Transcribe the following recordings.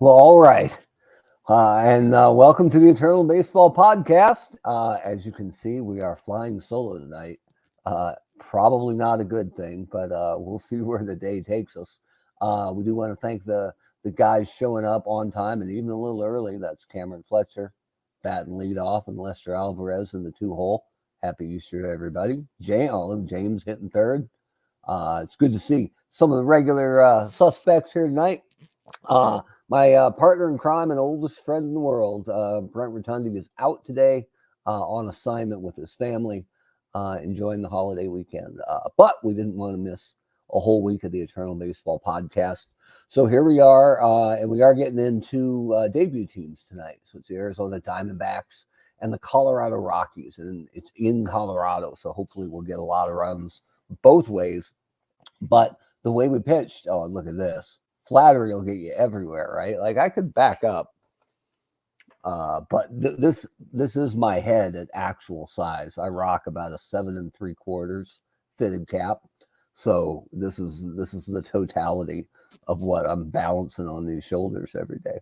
Well, all right. And welcome to the Eternal Baseball Podcast. As you can see, we are flying solo tonight. Probably not a good thing, but we'll see where the day takes us. We do want to thank the guys showing up on time and even a little early. That's Cameron Fletcher, batting lead off, and Lester Alvarez in the 2-hole. Happy Easter to everybody. James hitting third. It's good to see some of the regular suspects here tonight. My partner in crime and oldest friend in the world, Brent Rotundi, is out today on assignment with his family, enjoying the holiday weekend. But we didn't want to miss a whole week of the Eternal Baseball Podcast. So here we are, and we are getting into debut teams tonight. So it's the Arizona Diamondbacks and the Colorado Rockies, and it's in Colorado. So hopefully we'll get a lot of runs both ways. But the way we pitched, oh, look at this. Flattery will get you everywhere, right? Like I could back up, but this is my head at actual size. I rock about a 7 3/4 fitted cap, so this is the totality of what I'm balancing on these shoulders every day.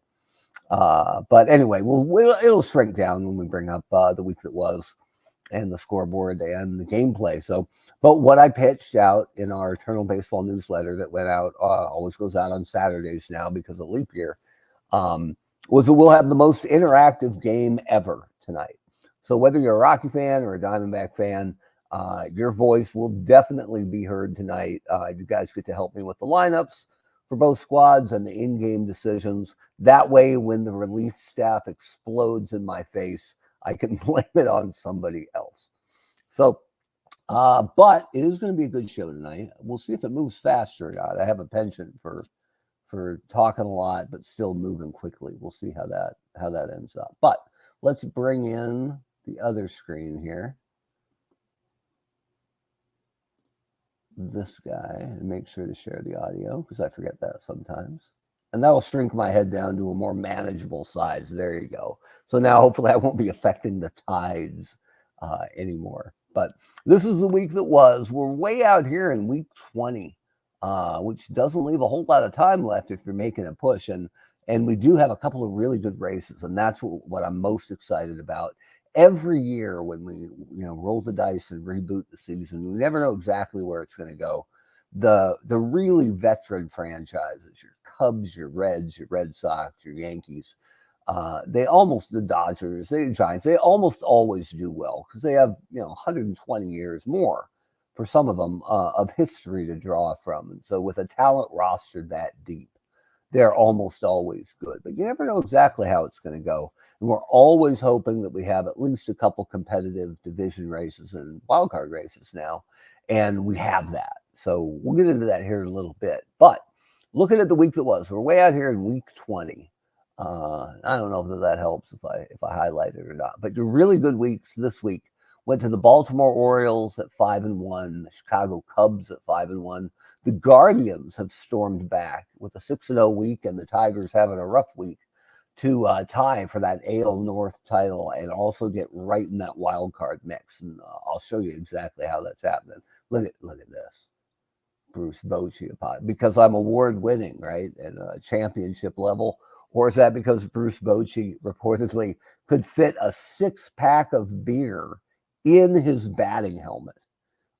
But anyway, it'll shrink down when we bring up the week that was, and the scoreboard and the gameplay. So, but what I pitched out in our Eternal Baseball newsletter that went out, always goes out on Saturdays now because of leap year, was that we'll have the most interactive game ever tonight. So whether you're a Rocky fan or a Diamondback fan, your voice will definitely be heard tonight. You guys get to help me with the lineups for both squads and the in-game decisions. That way, when the relief staff explodes in my face, I can blame it on somebody else. So, but it is going to be a good show tonight. We'll see if it moves faster or not. I have a penchant for talking a lot, but still moving quickly. We'll see how that ends up. But let's bring in the other screen here. This guy, and make sure to share the audio because I forget that sometimes. And that'll shrink my head down to a more manageable size. There you go. So now hopefully I won't be affecting the tides anymore. But this is the week that was. We're way out here in week 20, which doesn't leave a whole lot of time left if you're making a push. And we do have a couple of really good races, and that's what I'm most excited about. Every year when we roll the dice and reboot the season, we never know exactly where it's going to go. The really veteran franchises, your Cubs, your Reds, your Red Sox, your Yankees, the Dodgers, the Giants, they almost always do well because they have 120 years more for some of them of history to draw from. And so with a talent roster that deep, they're almost always good. But you never know exactly how it's going to go. And we're always hoping that we have at least a couple competitive division races and wildcard races now. And we have that. So we'll get into that here in a little bit. But looking at the week that was, we're way out here in week 20. I don't know if that helps if I highlight it or not. But the really good weeks this week went to the Baltimore Orioles at 5-1, the Chicago Cubs at 5-1. The Guardians have stormed back with a 6-0 week, and the Tigers having a rough week to tie for that AL North title and also get right in that wild card mix. And I'll show you exactly how that's happening. Look at this. Bruce Bochy, because I'm award winning, right, at a championship level, or is that because Bruce Bochy reportedly could fit a 6-pack of beer in his batting helmet?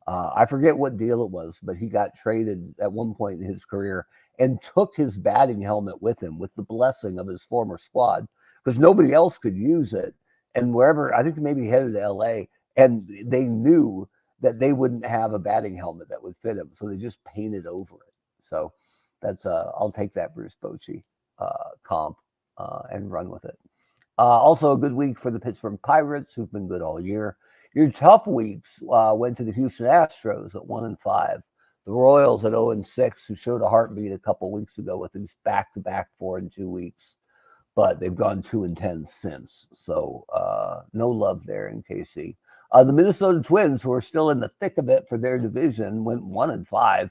I forget what deal it was, but he got traded at one point in his career and took his batting helmet with him with the blessing of his former squad because nobody else could use it. And wherever, I think maybe he headed to LA, and they knew that they wouldn't have a batting helmet that would fit him. So they just painted over it. So that's, I'll take that Bruce Bochy comp and run with it. Also a good week for the Pittsburgh Pirates, who've been good all year. Your tough weeks went to the Houston Astros at 1-5. The Royals at 0-6, who showed a heartbeat a couple weeks ago with these back-to-back 4-2 weeks. But they've gone 2-10 since. So no love there in KC. The Minnesota Twins, who are still in the thick of it for their division, went 1-5.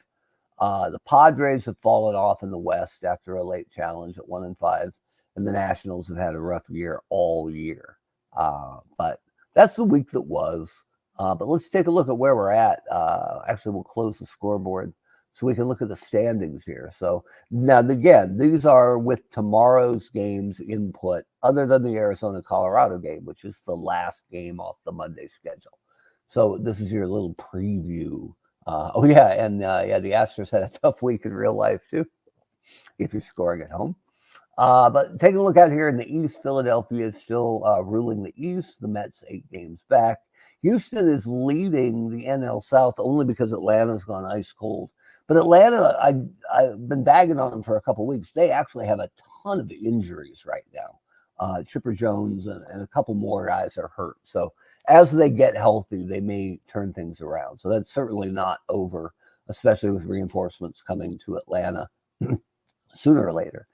The Padres have fallen off in the West after a late challenge at 1-5. And the Nationals have had a rough year all year. But that's the week that was. But let's take a look at where we're at. Actually, we'll close the scoreboard so we can look at the standings here. So now, again, these are with tomorrow's games input, other than the Arizona-Colorado game, which is the last game off the Monday schedule. So this is your little preview. Oh, yeah, and the Astros had a tough week in real life, too, if you're scoring at home. But taking a look out here in the East, Philadelphia is still ruling the East. The Mets 8 games back. Houston is leading the NL South only because Atlanta's gone ice cold. But Atlanta, I've been bagging on them for a couple of weeks. They actually have a ton of injuries right now. Chipper Jones and a couple more guys are hurt. So as they get healthy, they may turn things around. So that's certainly not over, especially with reinforcements coming to Atlanta sooner or later.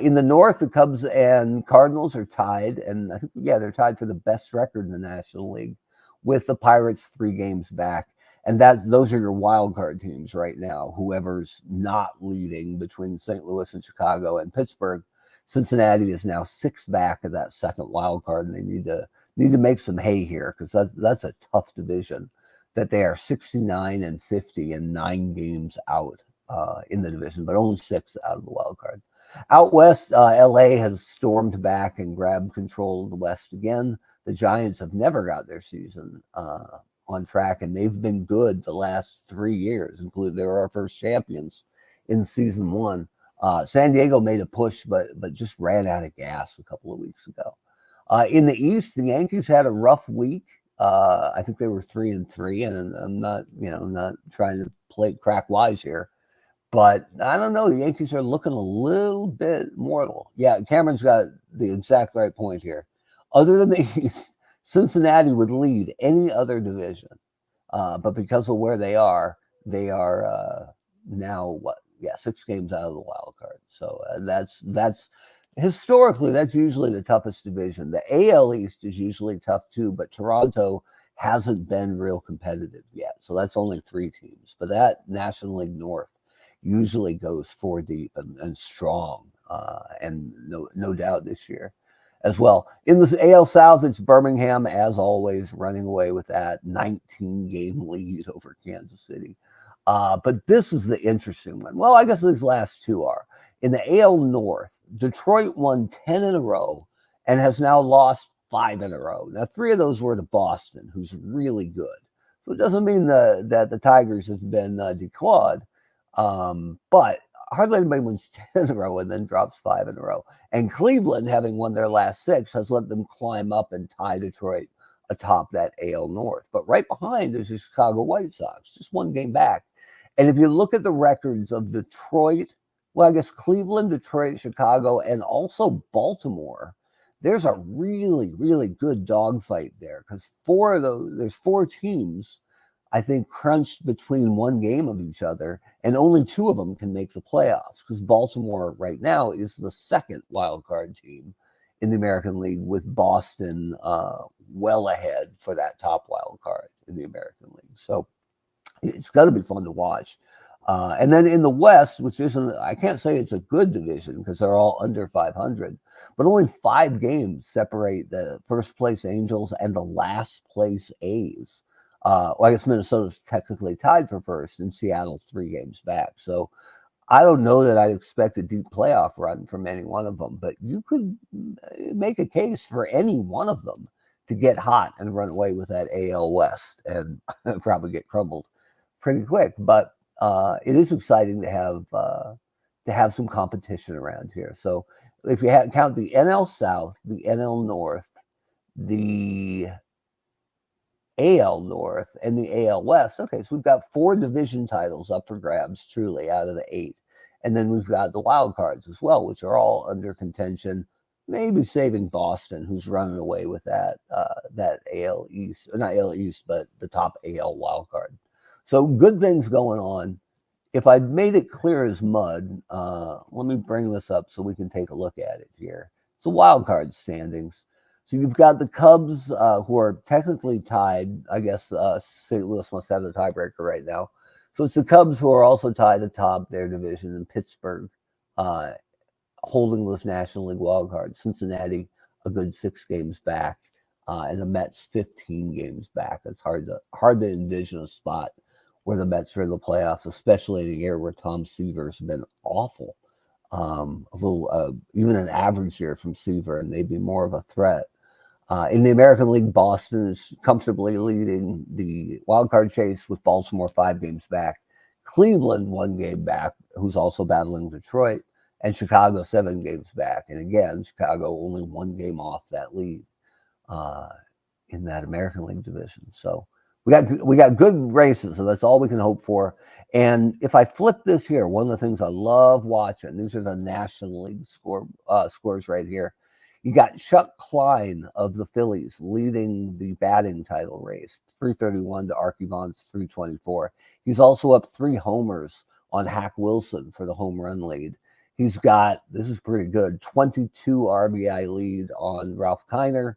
In the North, the Cubs and Cardinals are tied, and I think, they're tied for the best record in the National League, with the Pirates 3 games back. And those are your wild card teams right now, whoever's not leading between St. Louis and Chicago and Pittsburgh. Cincinnati is now 6 back of that second wild card, and they need to make some hay here, because that's a tough division, that they are 69 and 50 and 9 games out in the division, but only 6 out of the wild card. Out west, LA has stormed back and grabbed control of the West again. The Giants have never got their season on track, and they've been good the last 3 years, including they were our first champions in season 1. San Diego made a push, but just ran out of gas a couple of weeks ago. In the East, the Yankees had a rough week. I think they were 3-3, and I'm not trying to crack wise here, but I don't know. The Yankees are looking a little bit mortal. Yeah, Cameron's got the exact right point here. Other than the East, Cincinnati would lead any other division, but because of where they are now 6 games out of the wild card. So that's historically, that's usually the toughest division. The AL East is usually tough too, but Toronto hasn't been real competitive yet. So that's only 3 teams. But that National League North usually goes 4 deep and strong, and no doubt this year as well. In the AL South, it's Birmingham, as always, running away with that 19-game lead over Kansas City. But this is the interesting one. Well, I guess these last 2 are. In the AL North, Detroit won 10 in a row and has now lost 5 in a row. Now, 3 of those were to Boston, who's really good. So it doesn't mean that the Tigers have been declawed, but hardly anybody wins 10 in a row and then drops 5 in a row. And Cleveland, having won their last 6, has let them climb up and tie Detroit atop that AL North. But right behind is the Chicago White Sox, just 1 game back. And if you look at the records of Detroit, well, I guess Cleveland, Detroit, Chicago, and also Baltimore, there's a really, really good dogfight there, because there's 4 teams, I think, crunched between 1 game of each other, and only 2 of them can make the playoffs, because Baltimore right now is the 2nd wild card team in the American League, with Boston well ahead for that top wild card in the American League. So it's got to be fun to watch. And then in the West, which isn't, I can't say it's a good division because they're all under 500, but only 5 games separate the first place Angels and the last place A's. Well, I guess Minnesota's technically tied for first, and Seattle's 3 games back. So I don't know that I'd expect a deep playoff run from any one of them, but you could make a case for any one of them to get hot and run away with that AL West and probably get crumbled pretty quick. But it is exciting to have some competition around here. So if you count the NL South, the NL North, the AL North, and the AL West, okay, so we've got 4 division titles up for grabs, truly, out of the 8. And then we've got the wild cards as well, which are all under contention, maybe saving Boston, who's running away with that AL East, not AL East, but the top AL wild card. So good things going on. If I'd made it clear as mud, let me bring this up so we can take a look at it here. It's the wild card standings. So you've got the Cubs, who are technically tied. I guess St. Louis must have the tiebreaker right now. So it's the Cubs who are also tied atop their division, in Pittsburgh holding those National League wild cards. Cincinnati, a good 6 games back, and the Mets 15 games back. It's hard to envision a spot where the Mets are in the playoffs, especially in a year where Tom Seaver's been awful. Even an average year from Seaver, and they'd be more of a threat. In the American League, Boston is comfortably leading the wild card chase with Baltimore 5 games back. Cleveland 1 game back, who's also battling Detroit, and Chicago 7 games back. And again, Chicago only 1 game off that lead in that American League division. So we got good races, so that's all we can hope for. And if I flip this here, one of the things I love watching, these are the National League scores right here. You got Chuck Klein of the Phillies leading the batting title race, 331 to Archie Vaughn's 324. He's also up 3 homers on Hack Wilson for the home run lead. He's got, this is pretty good, 22 RBI lead on Ralph Kiner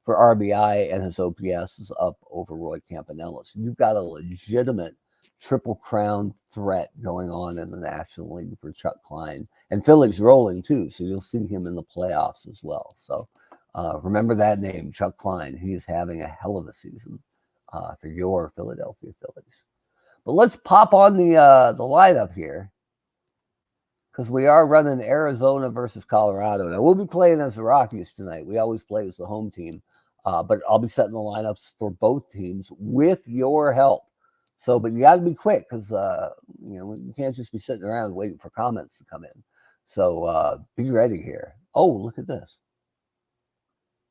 for RBI, and his OPS is up over Roy Campanella. So you've got a legitimate Triple Crown threat going on in the National League for Chuck Klein. And Philly's rolling too, so you'll see him in the playoffs as well. So remember that name, Chuck Klein. He is having a hell of a season for your Philadelphia Phillies. But let's pop on the lineup here, because we are running Arizona versus Colorado. Now, we'll be playing as the Rockies tonight. We always play as the home team. But I'll be setting the lineups for both teams with your help. So, but you got to be quick, because, you can't just be sitting around waiting for comments to come in. So be ready here. Oh, look at this.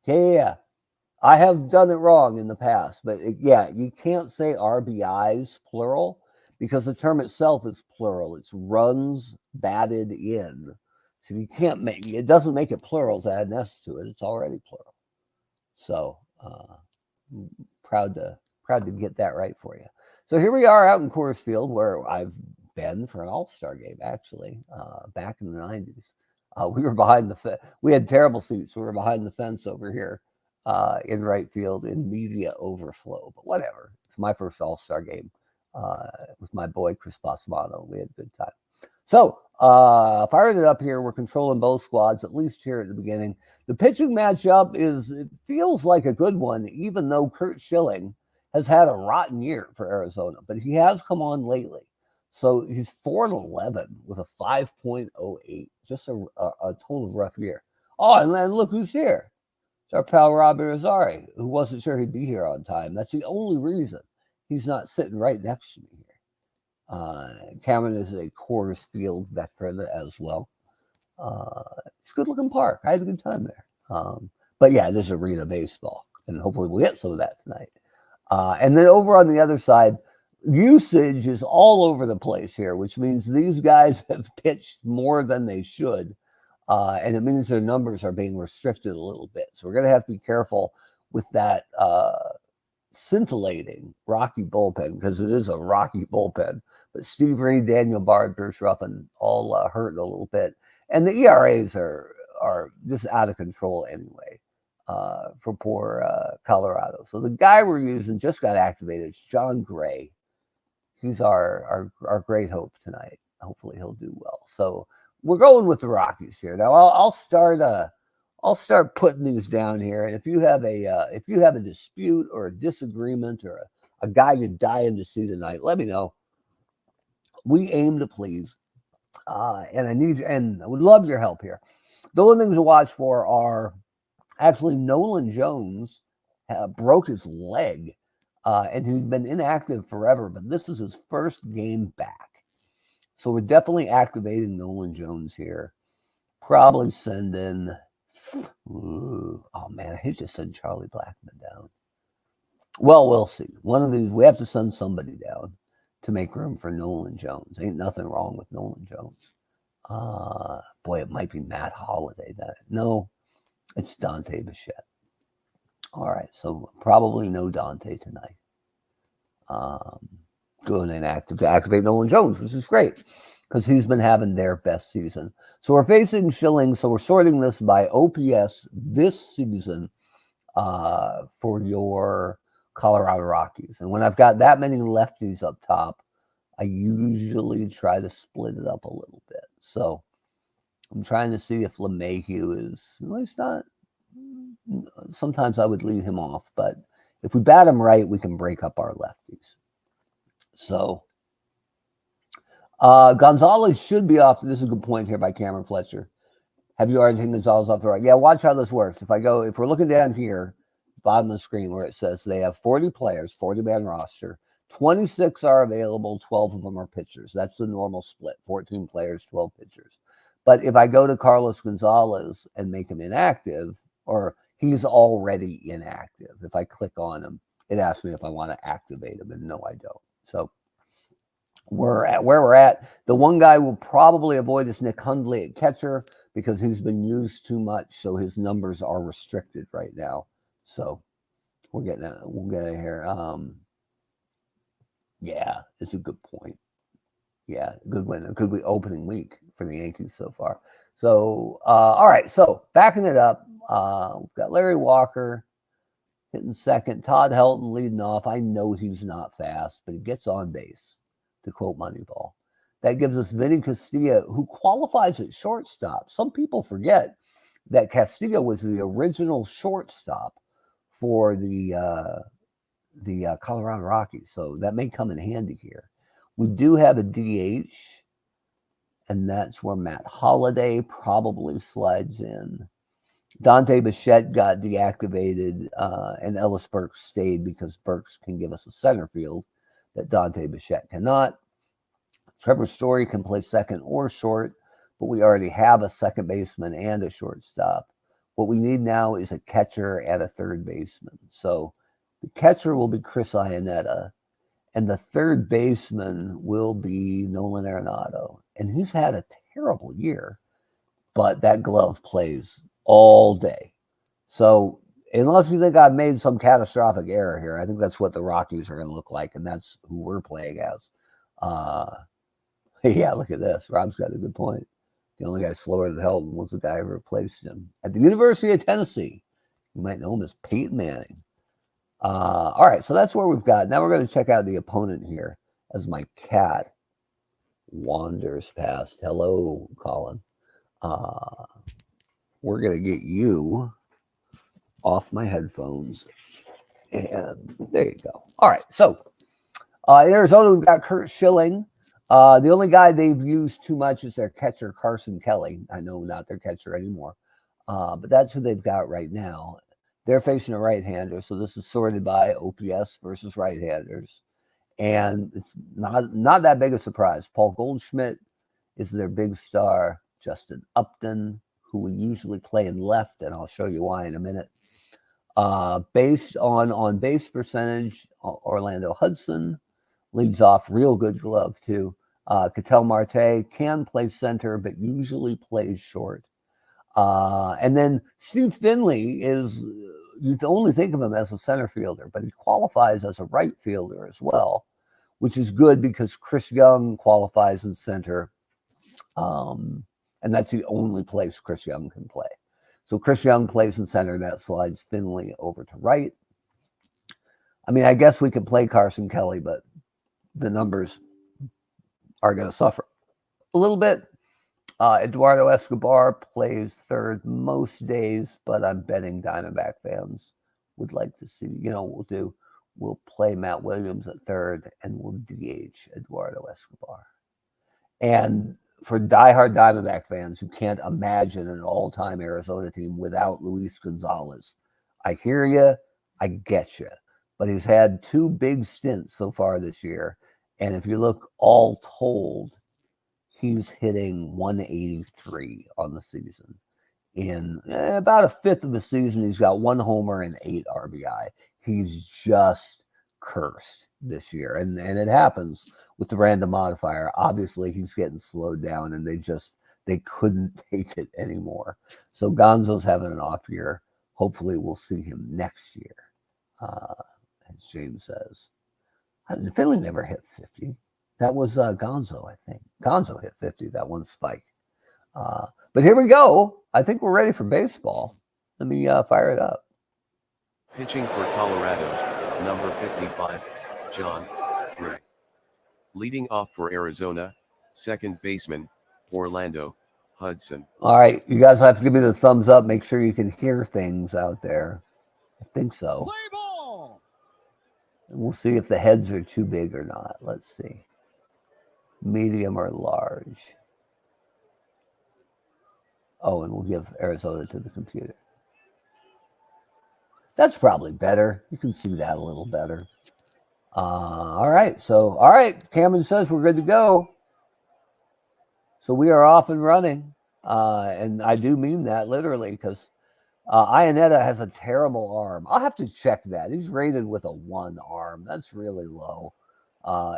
Yeah. I have done it wrong in the past. But, you can't say RBIs, plural, because the term itself is plural. It's runs batted in. So you can't it doesn't make it plural to add an S to it. It's already plural. So proud to get that right for you. So here we are out in Coors Field, where I've been for an All-Star game, actually, back in the 90s. We were behind we had terrible seats. We were behind the fence over here in right field in media overflow. But whatever. It's my first All-Star game with my boy Chris Passamano. We had a good time. So firing it up here. We're controlling both squads, at least here at the beginning. The pitching matchup it feels like a good one, even though Curt Schilling has had a rotten year for Arizona, but he has come on lately. So he's 4-11 with a 5.08, just a total rough year. Oh, and then look who's here. It's our pal Robbie Rossari, who wasn't sure he'd be here on time. That's the only reason he's not sitting right next to me here. Cameron is a Coors Field veteran as well. It's a good-looking park. I had a good time there. But yeah, this is arena baseball, and hopefully we'll get some of that tonight. And then over on the other side, usage is all over the place here, which means these guys have pitched more than they should. And it means their numbers are being restricted a little bit. So we're going to have to be careful with that scintillating Rocky bullpen, because it is a Rocky bullpen. But Steve Reed, Daniel Bard, Bruce Ruffin all hurt a little bit. And the ERAs are just out of control anyway. For poor Colorado. So the guy we're using just got activated. It's John Gray. He's our great hope tonight. Hopefully he'll do well. So we're going with the Rockies here. Now I'll start putting these down here. And if you have a dispute or a disagreement or a guy you're dying to see tonight, let me know. We aim to please, and I would love your help here. The only things to watch for are, actually, Nolan Jones broke his leg, and he's been inactive forever, but this is his first game back. So we're definitely activating Nolan Jones here. Probably send in, oh man, I hate to send Charlie Blackmon down. Well, we'll see. One of these, we have to send somebody down to make room for Nolan Jones. Ain't nothing wrong with Nolan Jones. Boy, it might be Matt Holliday. No. It's Dante Bichette. All right, so probably no Dante tonight. Going inactive to activate Nolan Jones, which is great, because he's been having their best season. So we're facing Schilling, so we're sorting this by OPS this season for your Colorado Rockies. And when I've got that many lefties up top, I usually try to split it up a little bit. So I'm trying to see if LeMahieu is, well, he's not. Sometimes I would leave him off, but if we bat him right, we can break up our lefties. So Gonzalez should be off. This is a good point here by Cameron Fletcher. Have you already taken Gonzalez off the right? Yeah, watch how this works. If we're looking down here, bottom of the screen where it says they have 40 players, 40-man roster. 26 are available, 12 of them are pitchers. That's the normal split, 14 players, 12 pitchers. But if I go to Carlos Gonzalez and make him inactive, or he's already inactive, if I click on him, it asks me if I want to activate him, and no, I don't. So we're at where we're at. The one guy we'll probably avoid is Nick Hundley at catcher because he's been used too much, so his numbers are restricted right now. So we'll get it here. Yeah, it's a good point. Yeah, good win. A good opening week for the Yankees so far. So, all right. So backing it up, we've got Larry Walker hitting second, Todd Helton leading off. I know he's not fast, but he gets on base, to quote Moneyball. That gives us Vinny Castilla, who qualifies at shortstop. Some people forget that Castilla was the original shortstop for the Colorado Rockies, so that may come in handy here. We do have a DH, and that's where Matt Holliday probably slides in. Dante Bichette got deactivated, and Ellis Burks stayed because Burks can give us a center field that Dante Bichette cannot. Trevor Story can play second or short, but we already have a second baseman and a shortstop. What we need now is a catcher and a third baseman. So the catcher will be Chris Iannetta, and the third baseman will be Nolan Arenado. And he's had a terrible year, but that glove plays all day. So unless you think I've made some catastrophic error here, I think that's what the Rockies are going to look like, and that's who we're playing as. Yeah, look at this. Rob's got a good point. The only guy slower than Helton was the guy who replaced him at the University of Tennessee. You might know him as Peyton Manning. All right, so that's where we've got. Now we're going to check out the opponent here as my cat wanders past. Hello, Colin. We're going to get you off my headphones. And there you go. All right, so in Arizona, we've got Curt Schilling. The only guy they've used too much is their catcher, Carson Kelly. I know not their catcher anymore, but that's who they've got right now. They're facing a right-hander, so this is sorted by OPS versus right-handers. And it's not that big a surprise. Paul Goldschmidt is their big star. Justin Upton, who we usually play in left, and I'll show you why in a minute. Based on base percentage, Orlando Hudson leads off, real good glove too. Ketel Marte can play center, but usually plays short. And then Steve Finley is, you only think of him as a center fielder, but he qualifies as a right fielder as well, which is good because Chris Young qualifies in center. And that's the only place Chris Young can play. So Chris Young plays in center, and that slides Finley over to right. I mean, I guess we could play Carson Kelly, but the numbers are going to suffer a little bit. Eduardo Escobar plays third most days, but I'm betting Diamondback fans would like to see, we'll play Matt Williams at third and we'll DH Eduardo Escobar. And for diehard Diamondback fans who can't imagine an all-time Arizona team without Luis Gonzalez, I hear you, I get you. But he's had two big stints so far this year. And if you look all told, he's hitting 183 on the season. In about a fifth of the season, he's got 1 homer and 8 RBI. He's just cursed this year. And it happens with the random modifier. Obviously, he's getting slowed down, and they couldn't take it anymore. So Gonzo's having an off year. Hopefully, we'll see him next year, as James says. Finley never hit 50. That was Gonzo, I think. Gonzo hit 50, that one spike. But here we go. I think we're ready for baseball. Let me fire it up. Pitching for Colorado, number 55, John Gray. Leading off for Arizona, second baseman, Orlando Hudson. All right, you guys have to give me the thumbs up. Make sure you can hear things out there. I think so. Play ball. We'll see if the heads are too big or not. Let's see. Medium or large. Oh, and we'll give Arizona to the computer. That's probably better. You can see that a little better. All right. So, all right. Cameron says we're good to go. So we are off and running. And I do mean that literally because Ionetta has a terrible arm. I'll have to check that. He's rated with a 1 arm. That's really low.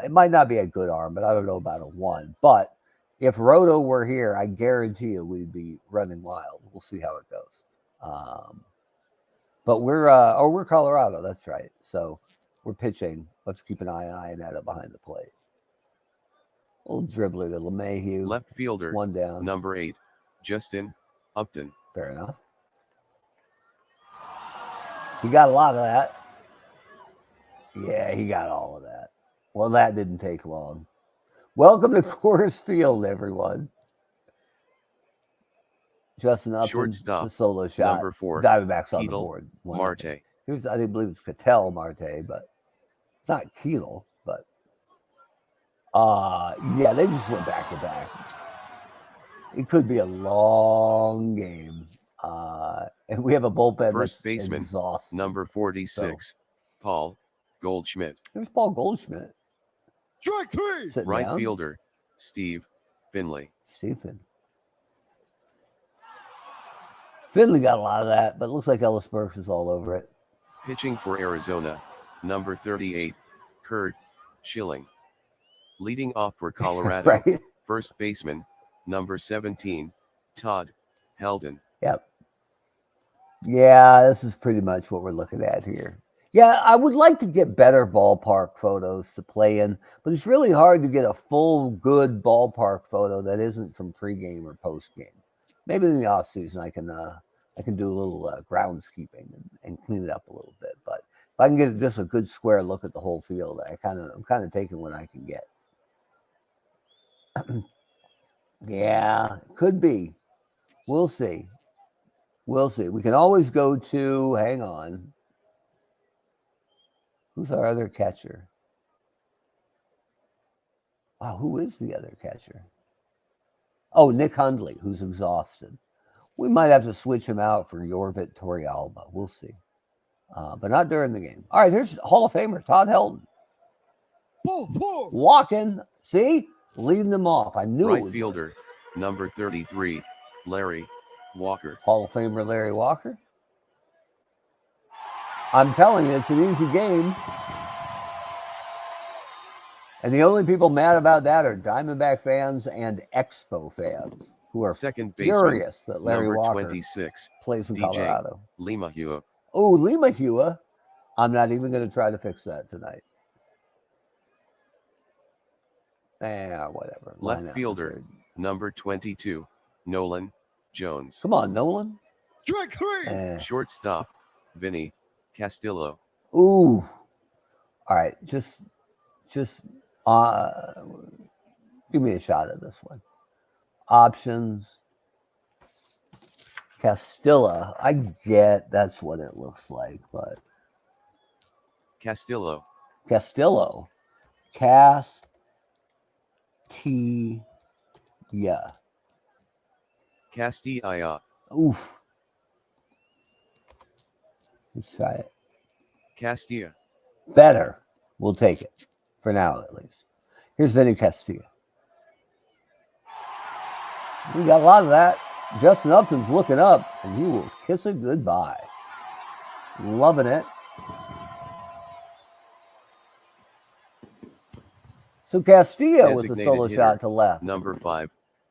It might not be a good arm, but I don't know about a 1. But if Roto were here, I guarantee you we'd be running wild. We'll see how it goes. But we're Colorado. That's right. So we're pitching. Let's keep an eye on Ionetta behind the plate. Little dribbler to LeMahieu. Left fielder, 1 down. number 8, Justin Upton. Fair enough. He got a lot of that. Yeah, he got all of that. Well, that didn't take long. Welcome to Coors Field, everyone. Justin Upton, Shortstop, the solo shot. number 4, Diamondbacks on the Ketel board. Marte. Here's, I believe it's Ketel Marte, but it's not Ketel. But yeah, they just went back to back. It could be a long game. And we have a bullpen. First baseman, exhausted. number 46, so, Paul Goldschmidt. There's Paul Goldschmidt. Strike 3. Sitting right down. Fielder, Steve Finley. Stephen. Finley got a lot of that, but it looks like Ellis Burks is all over it. Pitching for Arizona, number 38, Curt Schilling. Leading off for Colorado, right? First baseman, number 17, Todd Helton. Yep. Yeah, this is pretty much what we're looking at here. Yeah, I would like to get better ballpark photos to play in, but it's really hard to get a full, good ballpark photo that isn't from pregame or postgame. Maybe in the off season I can do a little groundskeeping and clean it up a little bit. But if I can get just a good square look at the whole field, I'm kind of taking what I can get. Yeah, could be. We'll see. We'll see. We can always go to, hang on. Who's our other catcher? Wow, who is the other catcher? Oh, Nick Hundley, who's exhausted. We might have to switch him out for Yorvit Torrealba. We'll see. But not during the game. All right, here's Hall of Famer Todd Helton. Walking. See? Leading them off. I knew it. Right fielder, number 33, Larry Walker. Hall of Famer Larry Walker. I'm telling you, it's an easy game. And the only people mad about that are Diamondback fans and Expo fans who are second furious baseman, that Larry number Walker 26, plays in DJ Colorado. LeMahieu. Oh, LeMahieu. I'm not even going to try to fix that tonight. Whatever. Left fielder, number 22, Nolan Jones. Come on, Nolan. Strike 3. Shortstop, Vinny Castillo. Ooh. All right, just give me a shot at this one. Options. Castillo. I get that's what it looks like, but Castillo. Castillo. Castilla. Oof. Let's try it. Castilla. Better. We'll take it. For now, at least. Here's Vinny Castilla. We got a lot of that. Justin Upton's looking up, and he will kiss it goodbye. Loving it. So Castillo with a solo shot to left. Number 5,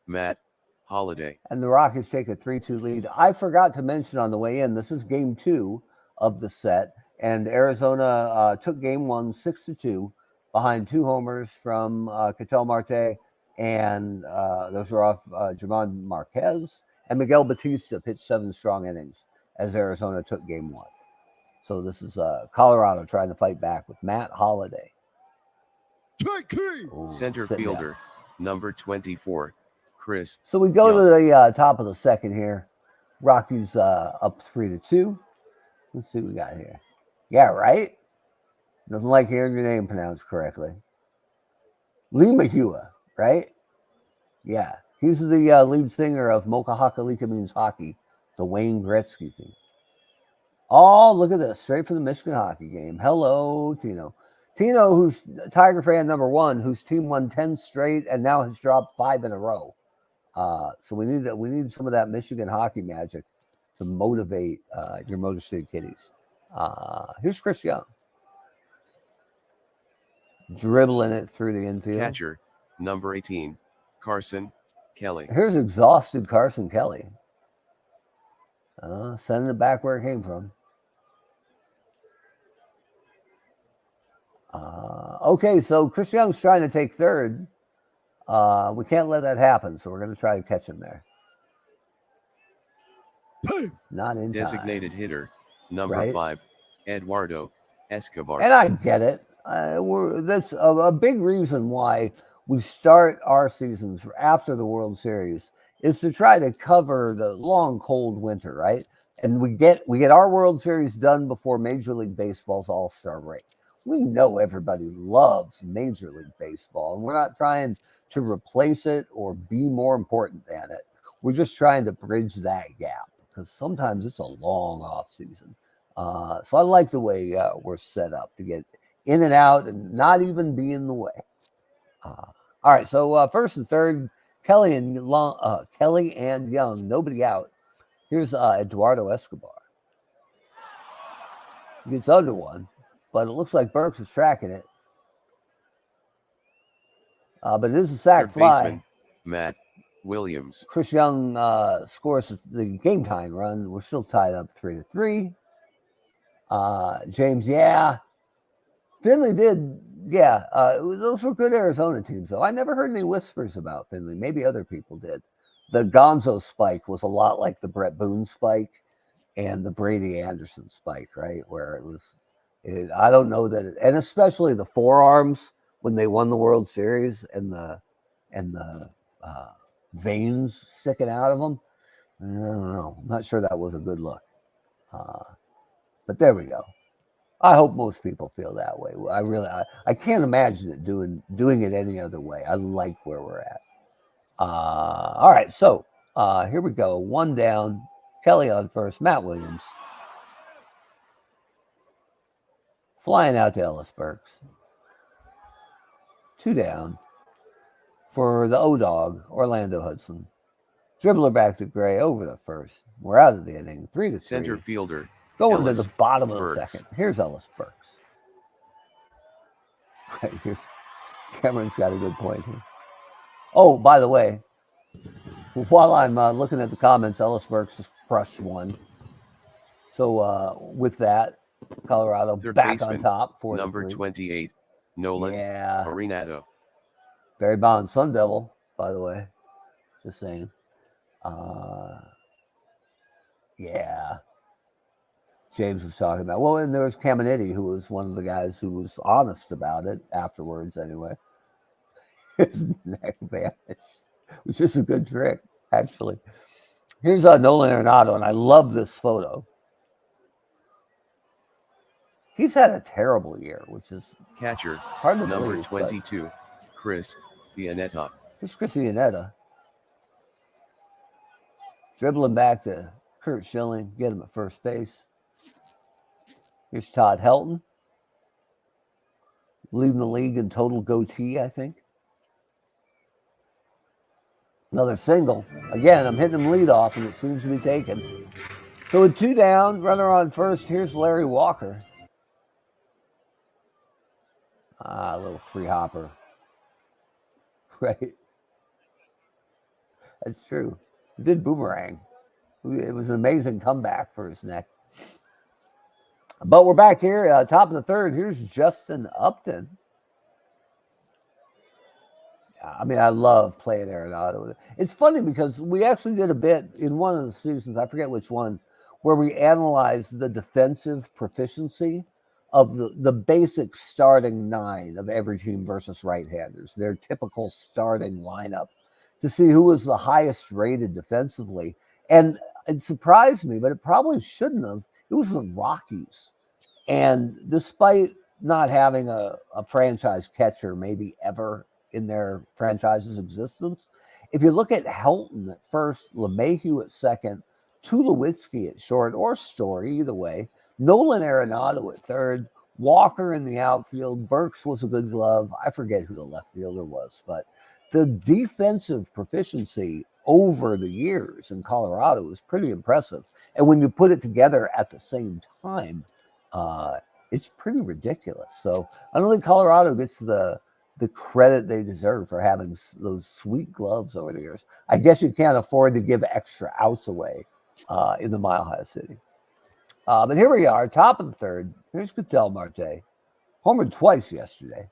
Matt Holliday. And the Rockies take a 3-2 lead. I forgot to mention on the way in, this is game 2 of the set. And Arizona took game 1 6-2 behind 2 homers from Ketel Marte. And those are off German Marquez. And Miguel Batista pitched 7 strong innings as Arizona took game 1. So this is Colorado trying to fight back with Matt Holliday. Center fielder, number 24, Chris. So we go to the top of the second here. Rockies up 3-2. Let's see what we got here. Yeah, right? Doesn't like hearing your name pronounced correctly. Lima Hua, right? Yeah. He's the lead singer of Mocha Hakalika Means Hockey, the Wayne Gretzky theme. Oh, look at this. Straight from the Michigan hockey game. Hello, Tino. Tino, who's Tiger fan #1, whose team won 10 straight and now has dropped 5 in a row. So we need some of that Michigan hockey magic to motivate your Motor City Kitties. Here's Chris Young. Dribbling it through the infield. Catcher, number 18, Carson Kelly. Here's exhausted Carson Kelly. Sending it back where it came from. Okay, so Chris Young's trying to take third. We can't let that happen, so we're going to try to catch him there. Not in Designated time. hitter, number 5, Eduardo Escobar. And I get it. That's a big reason why we start our seasons after the World Series is to try to cover the long, cold winter, right? And we get our World Series done before Major League Baseball's All-Star break. We know everybody loves Major League Baseball, and we're not trying to replace it or be more important than it. We're just trying to bridge that gap because sometimes it's a long off season. So I like the way we're set up to get in and out and not even be in the way. All right, so first and third, Kelly and Young, nobody out. Here's Eduardo Escobar. He gets under one, but it looks like Burks is tracking it. But it is a sac fly. Baseman, Matt Williams. Chris Young scores the game-tying run. We're still tied up 3-3. James, Finley did, those were good Arizona teams, though. I never heard any whispers about Finley. Maybe other people did. The Gonzo spike was a lot like the Brett Boone spike and the Brady Anderson spike, right? Where I don't know that, and especially the forearms when they won the World Series and the veins sticking out of them. I don't know. I'm not sure that was a good look. But there we go. I hope most people feel that way. I can't imagine it doing it any other way. I like where we're at. All right, so here we go. One down. Kelly on first. Matt Williams. Flying out to Ellis Burks. 2 down for the O-Dog, Orlando Hudson. Dribbler back to Gray over the first. We're out of the inning. 3-3. Center fielder, Going Ellis to the bottom of the Burks. second. Here's Ellis Burks. Right, Cameron's got a good point here. Oh, by the way, while I'm looking at the comments, Ellis Burks just crushed one. So with that, Colorado Third back baseman, on top. 4-3. number 28, Nolan Arenado. Barry Bonds, Sun Devil, by the way. Just saying. James was talking about. Well, and there was Caminiti, who was one of the guys who was honest about it afterwards anyway. His neck vanished, which is a good trick, actually. Here's Nolan Arenado, and I love this photo. He's had a terrible year, which is Catcher, hard to number believe. 22, Chris Iannetta. Here's Chris Iannetta. Dribbling back to Curt Schilling, get him at first base. Here's Todd Helton. Leading the league in total goatee, I think. Another single. Again, I'm hitting him leadoff, and it seems to be taken. So with 2 down, runner on first, here's Larry Walker. A little 3-hopper. Right. That's true. He did boomerang. It was an amazing comeback for his neck. But we're back here, top of the third. Here's Justin Upton. I mean, I love playing Arenado. It's funny because we actually did a bit in one of the seasons, I forget which one, where we analyzed the defensive proficiency of the basic starting 9 of every team versus right-handers, their typical starting lineup, to see who was the highest rated defensively. And it surprised me, but it probably shouldn't have. It was the Rockies. And despite not having a franchise catcher maybe ever in their franchise's existence. If you look at Helton at first, LeMahieu at second, Tulowitzki at short, or Story, either way, Nolan Arenado at third, Walker in the outfield, Burks was a good glove. I forget who the left fielder was, but the defensive proficiency over the years in Colorado is pretty impressive. And when you put it together at the same time, it's pretty ridiculous. So I don't think Colorado gets the credit they deserve for having those sweet gloves over the years. I guess you can't afford to give extra outs away in the Mile High City. But here we are, top of the third. Here's Ketel Marte. Homered twice yesterday.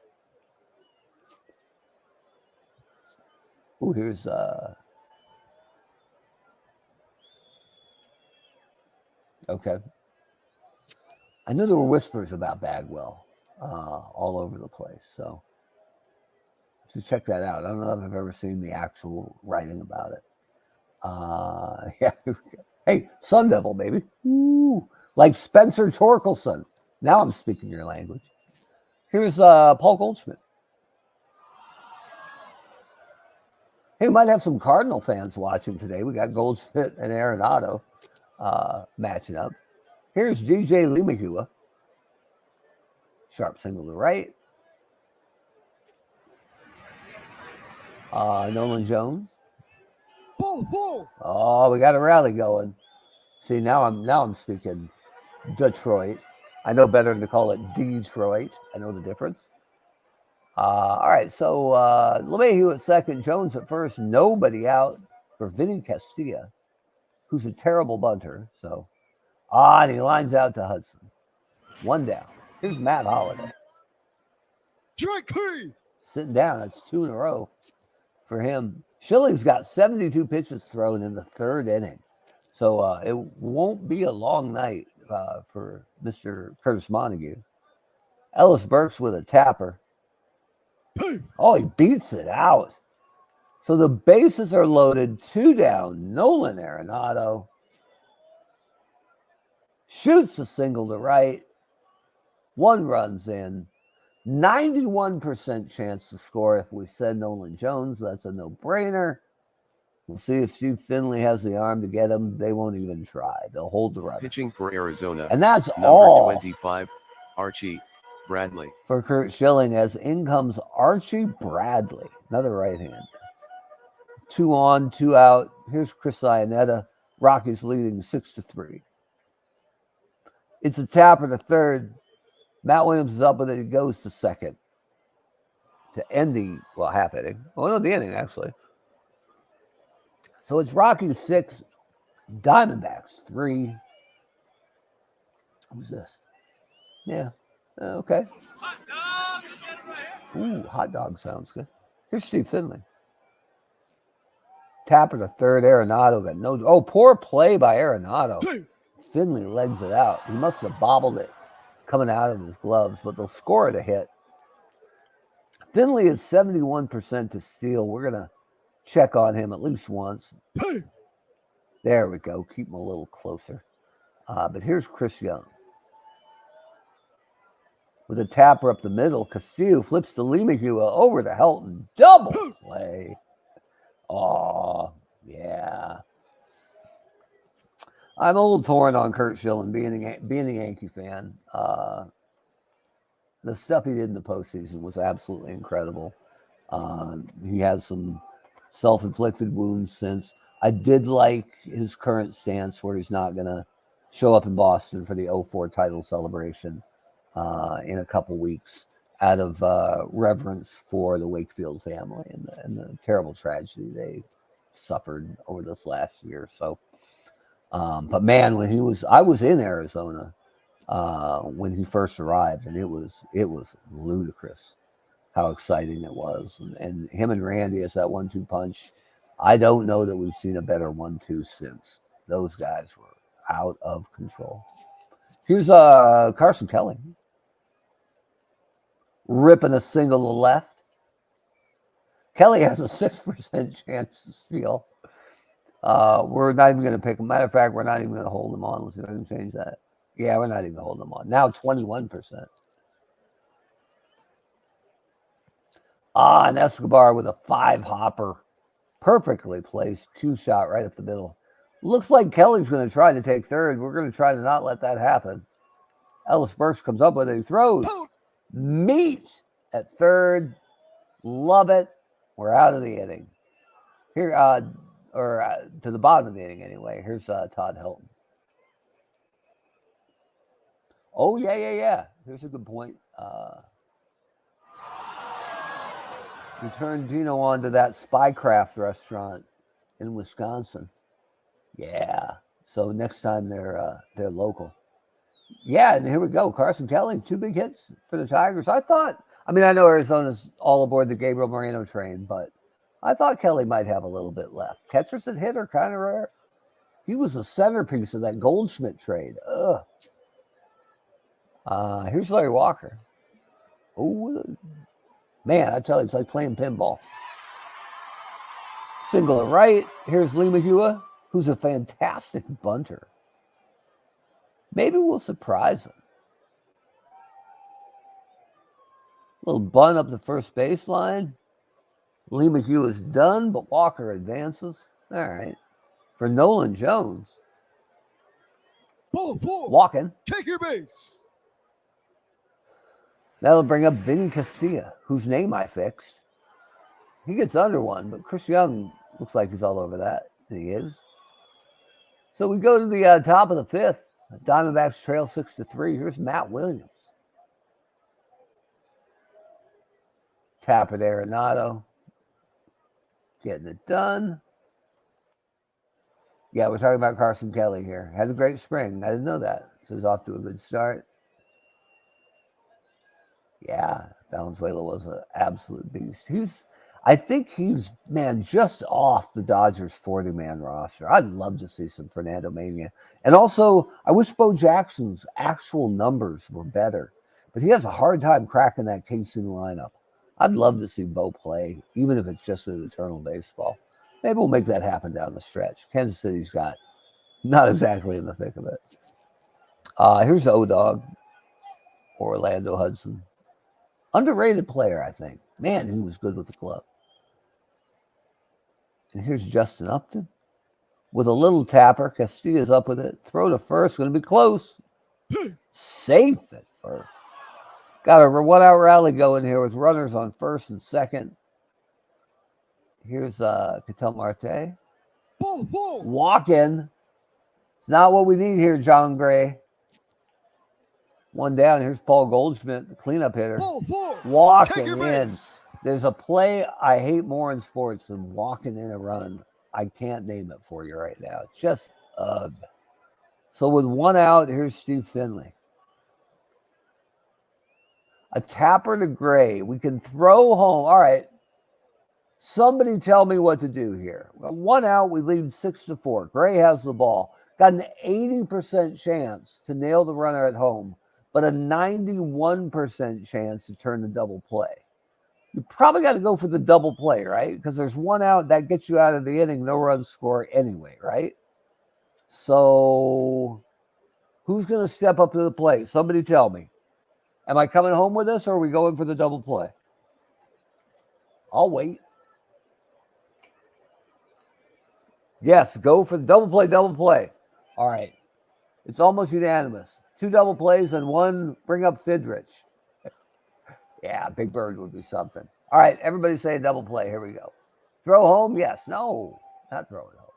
Oh, here's okay. I knew there were whispers about Bagwell all over the place, so to check that out. I don't know if I've ever seen the actual writing about it. Yeah. Hey, Sun Devil, baby. Ooh, like Spencer Torkelson. Now I'm speaking your language. Here's Paul Goldschmidt. Hey, we might have some Cardinal fans watching today. We got Goldschmidt and Arenado matching up. Here's DJ LeMahieu. Sharp single to right. Nolan Jones. Oh, we got a rally going. See, now I'm speaking Detroit. I know better than to call it Detroit. I know the difference. All right, so LeMahieu at second, Jones at first, nobody out for Vinny Castilla, who's a terrible bunter. So, and he lines out to Hudson. One down. Here's Matt Holliday. Strike three. Sitting down. That's two in a row for him. Schilling's got 72 pitches thrown in the third inning. So it won't be a long night for Mr. Curtis Montague. Ellis Burks with a tapper. Oh, he beats it out. So the bases are loaded. Two down. Nolan Arenado shoots a single to right. One runs in. 91% chance to score if we send Nolan Jones. That's a no-brainer. We'll see if Steve Finley has the arm to get him. They won't even try. They'll hold the runner. Pitching for Arizona. And that's number all 25, Archie Bradley. for Curt Schilling, as in comes Archie Bradley, another right-hander. 2 on, 2 out. Here's Chris Iannetta. Rockies leading 6-3. It's a tapper to third. Matt Williams is up with it. He goes to second to end the, half inning. Oh, no, the inning, actually. So it's Rockies 6, Diamondbacks 3. Who's this? Yeah, okay. Ooh, hot dog sounds good. Here's Steve Finley. Tapper to third. Arenado got no. Oh, poor play by Arenado. Finley legs it out. He must have bobbled it coming out of his gloves, but they'll score it a hit. Finley is 71% to steal. We're going to check on him at least once. There we go. Keep him a little closer. But here's Chris Young. With a tapper up the middle, Castillo flips to LeMahieu over to Helton. Double play. Oh, yeah. I'm a little torn on Curt Schilling, being a Yankee fan. The stuff he did in the postseason was absolutely incredible. He has some self-inflicted wounds since. I did like his current stance where he's not going to show up in Boston for the 2004 title celebration in a couple weeks out of reverence for the Wakefield family and the terrible tragedy they suffered over this last year. So, but man, I was in Arizona when he first arrived, and it was ludicrous how exciting it was. And him and Randy as that 1-2 punch, I don't know that we've seen a better 1-2 since. Those guys were out of control. Here's Carson Kelly ripping a single to left. Kelly has a 6% chance to steal. We're not even going to pick him. Matter of fact, we're not even going to hold him on. Let's see if I can change that. Yeah, we're not even holding him on. Now 21%. And Escobar with a 5-hopper. Perfectly placed. Q shot right up the middle. Looks like Kelly's going to try to take third. We're going to try to not let that happen. Ellis Burks comes up with it. He throws. Meat at third. Love it. We're out of the inning. Here, to the bottom of the inning anyway. Here's Todd Helton. Oh, yeah. Here's a good point. We turned Gino on to that Spycraft restaurant in Wisconsin. Yeah. So next time they're local. Yeah, and here we go. Carson Kelly, 2 big hits for the Tigers. I know Arizona's all aboard the Gabriel Moreno train, but I thought Kelly might have a little bit left. Catchers that hit are kind of rare. He was the centerpiece of that Goldschmidt trade. Ugh. Here's Larry Walker. Oh, man, I tell you, it's like playing pinball. Single to right. Here's Lee Mahua, who's a fantastic bunter. Maybe we'll surprise him. Little bunt up the first baseline. Lee Mahua is done, but Walker advances. All right. For Nolan Jones. Ball 4. Walking. Take your base. That'll bring up Vinny Castilla, whose name I fixed. He gets under one, but Chris Young looks like he's all over that. And he is. So we go to the top of the 5th. Diamondbacks trail 6-3. Here's Matt Williams. Tapper to Arenado. Getting it done. Yeah, we're talking about Carson Kelly here. Had a great spring. I didn't know that. So he's off to a good start. Yeah, Valenzuela was an absolute beast. I think he's, just off the Dodgers 40-man roster. I'd love to see some Fernando Mania. And also, I wish Bo Jackson's actual numbers were better. But he has a hard time cracking that KC lineup. I'd love to see Bo play, even if it's just an eternal baseball. Maybe we'll make that happen down the stretch. Kansas City's got not exactly in the thick of it. Here's O-Dog, Orlando Hudson. Underrated player, I think. Man, he was good with the glove. And here's Justin Upton with a little tapper. Castilla's up with it. Throw to first. Going to be close. Safe at first. Got a 1-out rally going here with runners on first and second. Here's Ketel Marte. Walking. It's not what we need here, John Gray. One down. Here's Paul Goldschmidt, the cleanup hitter. Walking in. There's a play I hate more in sports than walking in a run. I can't name it for you right now. It's just ugh. So with 1 out, here's Steve Finley. A tapper to Gray. We can throw home. All right. Somebody tell me what to do here. 1 out, we lead 6-4. Gray has the ball. Got an 80% chance to nail the runner at home, but a 91% chance to turn the double play. You probably got to go for the double play, right? Because there's 1 out, that gets you out of the inning, no run score anyway, right? So who's going to step up to the plate? Somebody tell me. Am I coming home with this, or are we going for the double play? I'll wait. Yes, go for the double play. All right. It's almost unanimous. 2 double plays and 1 bring up Fidrich. Yeah, Big Bird would be something. All right, everybody say a double play. Here we go. Throw home? Yes. No, not throwing home.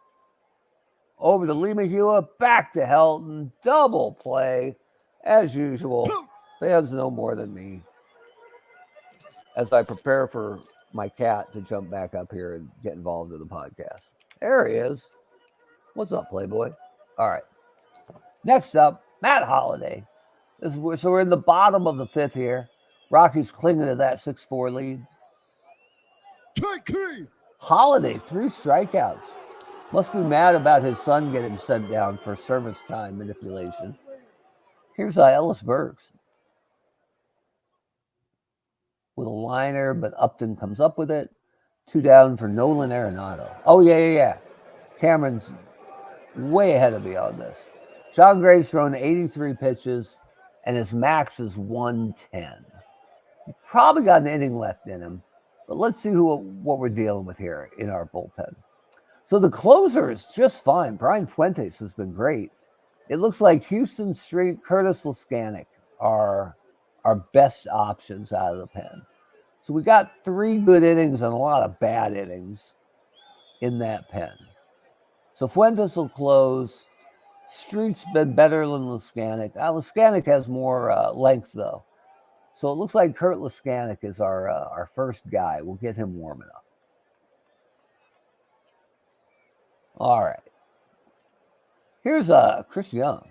Over to Lee Mahua, back to Helton. Double play, as usual. Fans know more than me. As I prepare for my cat to jump back up here and get involved in the podcast. There he is. What's up, Playboy? All right. Next up, Matt Holliday. So we're in the bottom of the 5th here. Rockies clinging to that 6-4 lead. Holliday, 3 strikeouts. Must be mad about his son getting sent down for service time manipulation. Here's Ellis Burks with a liner, but Upton comes up with it. 2 down for Nolan Arenado. Oh, yeah. Cameron's way ahead of me on this. John Gray's thrown 83 pitches, and his max is 110. He's probably got an inning left in him. But let's see what we're dealing with here in our bullpen. So the closer is just fine. Brian Fuentes has been great. It looks like Houston Street, Curtis Laskanik are our best options out of the pen. So we got 3 good innings and a lot of bad innings in that pen. So Fuentes will close. Street's been better than Laskanik. Laskanik has more length, though. So it looks like Curt Schilling is our first guy. We'll get him warming up. All right. Here's Chris Young.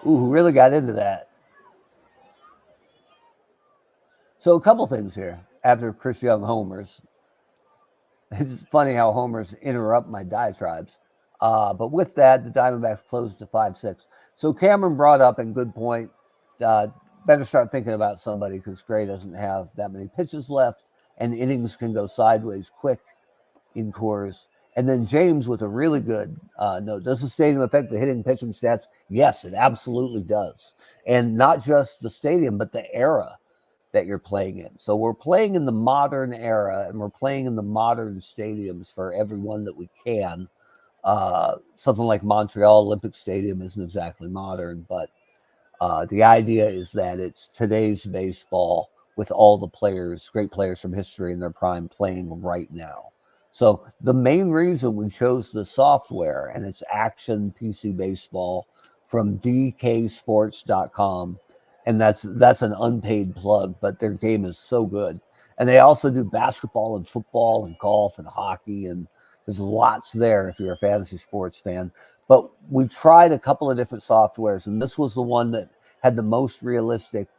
Ooh, who really got into that. So a couple things here after Chris Young homers. It's funny how homers interrupt my diatribes. But with that, the Diamondbacks closed to 5-6. So Cameron brought up, and good point, better start thinking about somebody because Gray doesn't have that many pitches left, and innings can go sideways quick in Coors. And then James with a really good note. Does the stadium affect the hitting pitching stats? Yes, it absolutely does. And not just the stadium, but the era that you're playing in. So we're playing in the modern era, and we're playing in the modern stadiums for everyone that we can. Something like Montreal Olympic Stadium isn't exactly modern, but the idea is that it's today's baseball with all the players, great players from history in their prime playing right now. So the main reason we chose the software, and it's Action PC Baseball from dksports.com, and that's an unpaid plug, but their game is so good. And they also do basketball and football and golf and hockey, and there's lots there if you're a fantasy sports fan. But we tried a couple of different softwares, and this was the one that had the most realistic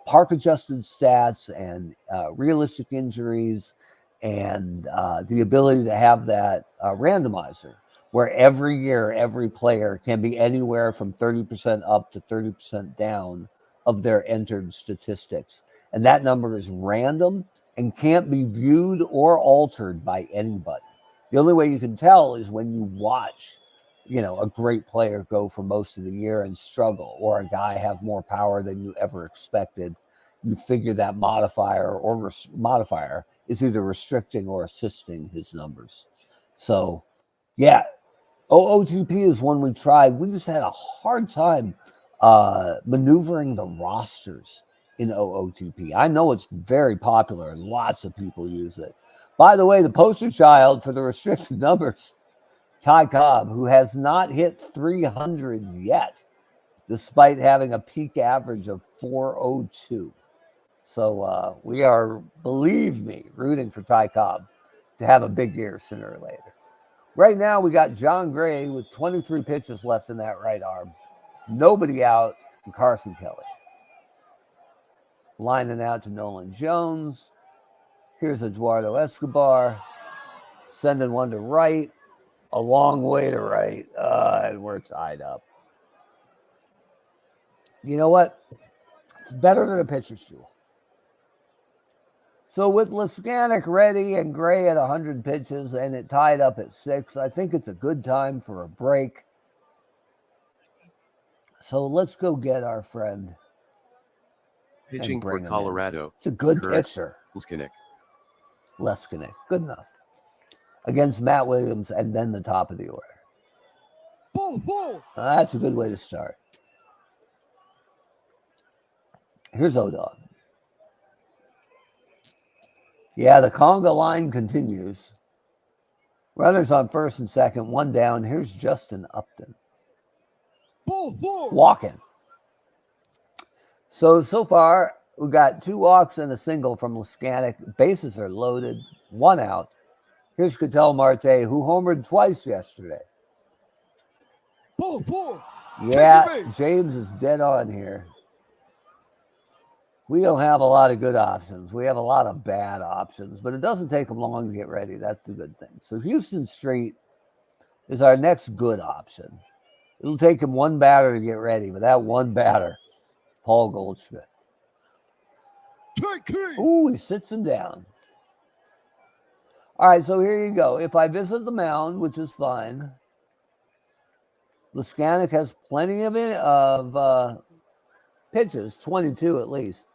park-adjusted stats and realistic injuries, and the ability to have that randomizer where every year, every player can be anywhere from 30% up to 30% down of their entered statistics. And that number is random and can't be viewed or altered by anybody. The only way you can tell is when you watch, a great player go for most of the year and struggle, or a guy have more power than you ever expected. You figure that modifier is either restricting or assisting his numbers. So, yeah, OOTP is one we've tried. We just had a hard time maneuvering the rosters in OOTP. I know it's very popular and lots of people use it. By the way, the poster child for the restricted numbers, Ty Cobb, who has not hit 300 yet, despite having a peak average of 402. So we are, believe me, rooting for Ty Cobb to have a big year sooner or later. Right now, we got John Gray with 23 pitches left in that right arm. Nobody out, and Carson Kelly. Lining out to Nolan Jones. Here's Eduardo Escobar. Sending one to right. A long way to right. And we're tied up. You know what? It's better than a pitcher's duel. So with Laskanik ready and Gray at 100 pitches and it tied up at 6, I think it's a good time for a break. So let's go get our friend. Pitching for Colorado. It's a good pitcher. Laskanik. Good enough. Against Matt Williams and then the top of the order. That's a good way to start. Here's O-Dog. Yeah, the conga line continues. Runners on first and second, one down. Here's Justin Upton. Walking. So far, we got 2 walks and a single from Laskanik. Bases are loaded, 1 out. Here's Ketel Marte, who homered twice yesterday. Yeah, James is dead on here. We don't have a lot of good options. We have a lot of bad options, but it doesn't take them long to get ready. That's the good thing. So Houston Street is our next good option. It'll take him 1 batter to get ready, but that 1 batter is Paul Goldschmidt. Ooh, he sits him down. All right, so here you go. If I visit the mound, which is fine, Laskanik has plenty of pitches, 22 at least.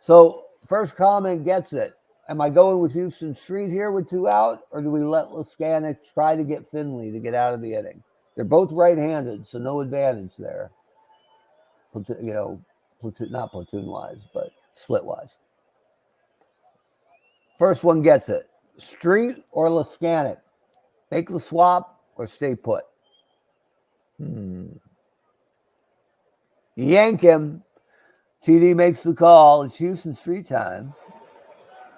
So first comment gets it. Am I going with Houston Street here with 2 out, or do we let Leskanic try to get Finley to get out of the inning? They're both right-handed, so no advantage there. Platoon, not platoon-wise, but split-wise. First one gets it. Street or Leskanic? Make the swap or stay put? Yank him. TD makes the call. It's Houston Street time.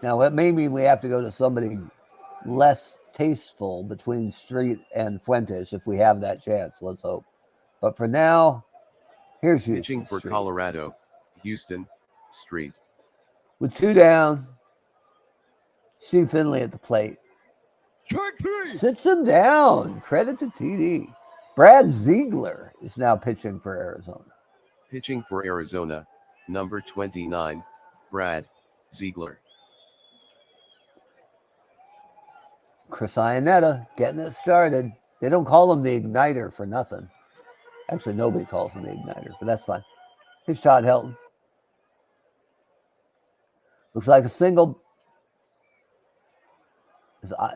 Now, that may mean we have to go to somebody less tasteful between Street and Fuentes if we have that chance. Let's hope. But for now, here's Houston Pitching for Street. Colorado, Houston Street. With 2 down, Steve Finley at the plate. Check 3. Sits him down. Credit to TD. Brad Ziegler is now pitching for Arizona. Pitching for Arizona, number 29, Brad Ziegler. Chris Iannetta getting it started. They don't call him the Igniter for nothing. Actually, nobody calls him the Igniter, but that's fine. Here's Todd Helton. Looks like a single.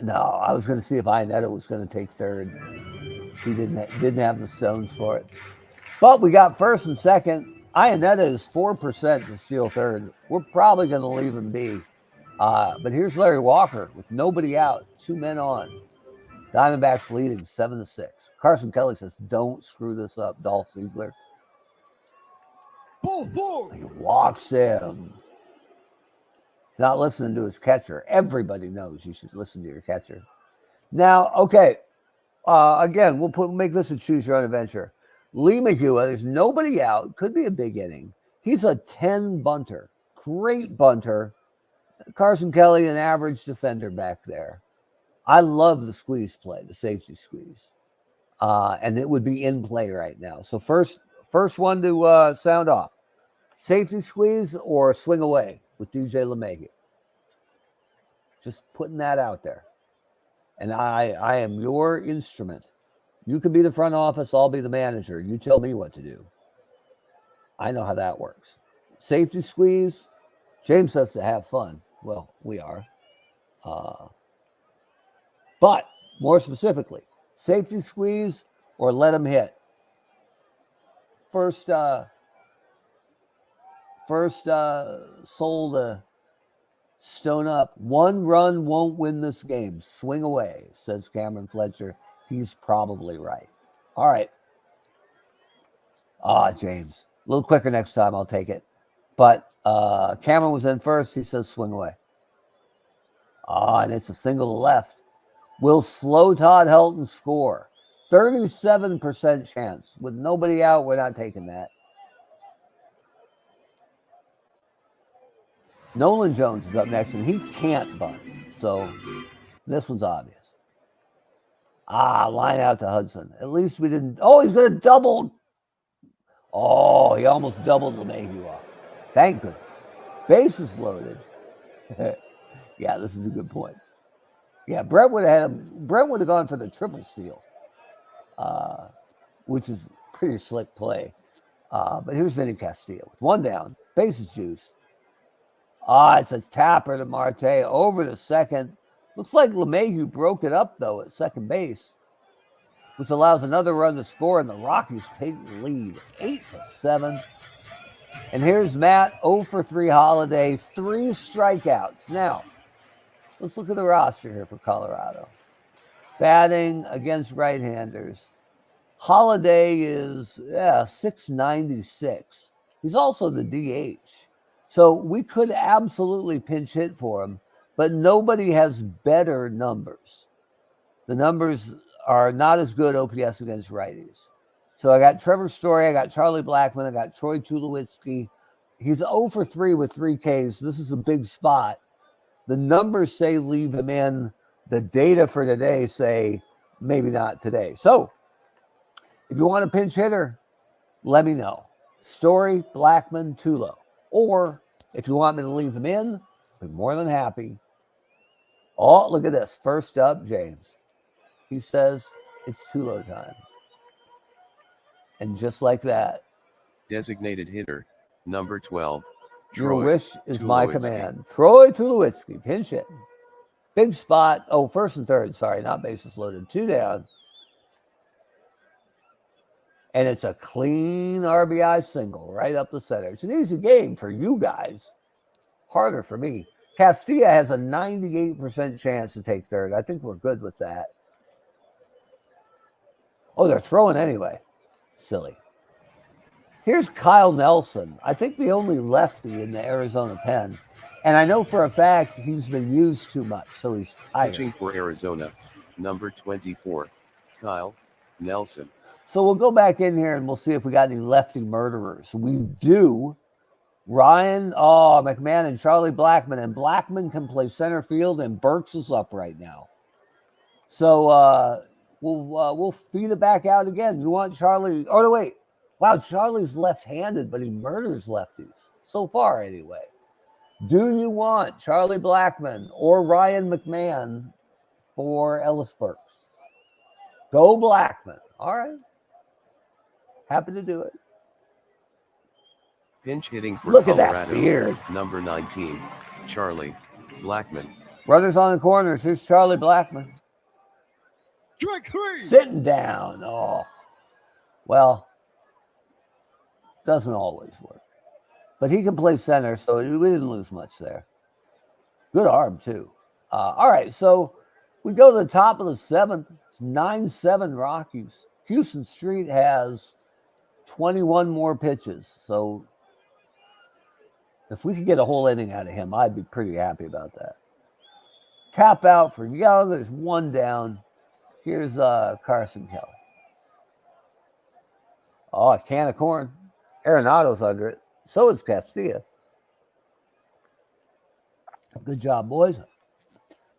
No, I was going to see if Iannetta was going to take third. He didn't have the stones for it. But we got first and second. Iannetta is 4% to steal third. We're probably going to leave him be. But here's Larry Walker with nobody out, 2 men on. Diamondbacks leading 7-6. Carson Kelly says, "Don't screw this up, Dolph Ziegler." Ball 4. He walks him. He's not listening to his catcher. Everybody knows you should listen to your catcher. Now, okay. Again, we'll make this a choose your own adventure. Lee Mahua, there's nobody out. Could be a big inning. He's a 10 bunter. Great bunter. Carson Kelly, an average defender back there. I love the squeeze play, the safety squeeze. And it would be in play right now. So first one to sound off. Safety squeeze or swing away with DJ LeMahieu. Just putting that out there. And I am your instrument. You can be the front office. I'll be the manager. You tell me what to do. I know how that works. Safety squeeze. James says to have fun. Well, we are. But more specifically, safety squeeze or let him hit. First soul to stone up. 1 run won't win this game. Swing away, says Cameron Fletcher. He's probably right. All right. James. A little quicker next time. I'll take it. But Cameron was in first. He says swing away. And it's a single to left. Will slow Todd Helton score. 37% chance. With nobody out, we're not taking that. Nolan Jones is up next, and he can't bunt. So this one's obvious. Line out to Hudson. At least we didn't. Oh, he's going to double. Oh, he almost doubled LeMahieu off. Thank goodness. Bases loaded. Yeah, this is a good point. Yeah, Brent would have gone for the triple steal, which is pretty slick play. But here's Vinny Castillo with 1 down. Bases juiced. It's a tapper to Marte over to second. Looks like LeMahieu broke it up, though, at second base, which allows another run to score, and the Rockies take the lead 8-7. And here's Matt, 0 for 3 Holiday, 3 strikeouts. Now, let's look at the roster here for Colorado. Batting against right-handers. Holiday is 696. He's also the DH. So we could absolutely pinch hit for him, but nobody has better numbers. The numbers are not as good OPS against righties. So I got Trevor Story, I got Charlie Blackmon, I got Troy Tulowitzki. He's 0 for 3 with 3 Ks. This is a big spot. The numbers say leave him in. The data for today say maybe not today. So if you want a pinch hitter, let me know. Story, Blackmon, Tulo. Or if you want me to leave him in, I'll be more than happy. Oh, look at this. First up, James. He says it's Tulo time. And just like that. Designated hitter, number 12, Your Troy wish is my Tulowitzki. command. Troy Tulowitzki, pinch hit. Big spot. Oh, first and third. Sorry, not bases loaded. 2 down. And it's a clean RBI single right up the center. It's an easy game for you guys. Harder for me. Castilla has a 98% chance to take third. I think we're good with that. Oh, they're throwing anyway. Silly. Here's Kyle Nelson. I think the only lefty in the Arizona pen. And I know for a fact he's been used too much, so he's tired. Pitching for Arizona, number 24, Kyle Nelson. So we'll go back in here and we'll see if we got any lefty murderers. We do. Ryan, McMahon and Charlie Blackmon. And Blackmon can play center field, and Burks is up right now. So we'll feed it back out again. You want Charlie? Oh, no, wait. Wow, Charlie's left-handed, but he murders lefties. So far, anyway. Do you want Charlie Blackmon or Ryan McMahon for Ellis Burks? Go Blackmon. All right. Happy to do it. Pinch hitting for Look at that Colorado, beard. number 19, Charlie Blackmon. Runners on the corners. Here's Charlie Blackmon. Strike 3. Sitting down. Oh, well, doesn't always work. But he can play center, so we didn't lose much there. Good arm, too. All right, so we go to the top of the 7th. It's 9-7 Rockies. Houston Street has 21 more pitches. So if we could get a whole inning out of him, I'd be pretty happy about that. Tap out for Young. There's 1 down. Here's Carson Kelly. Oh, a can of corn. Arenado's under it. So is Castilla. Good job, boys.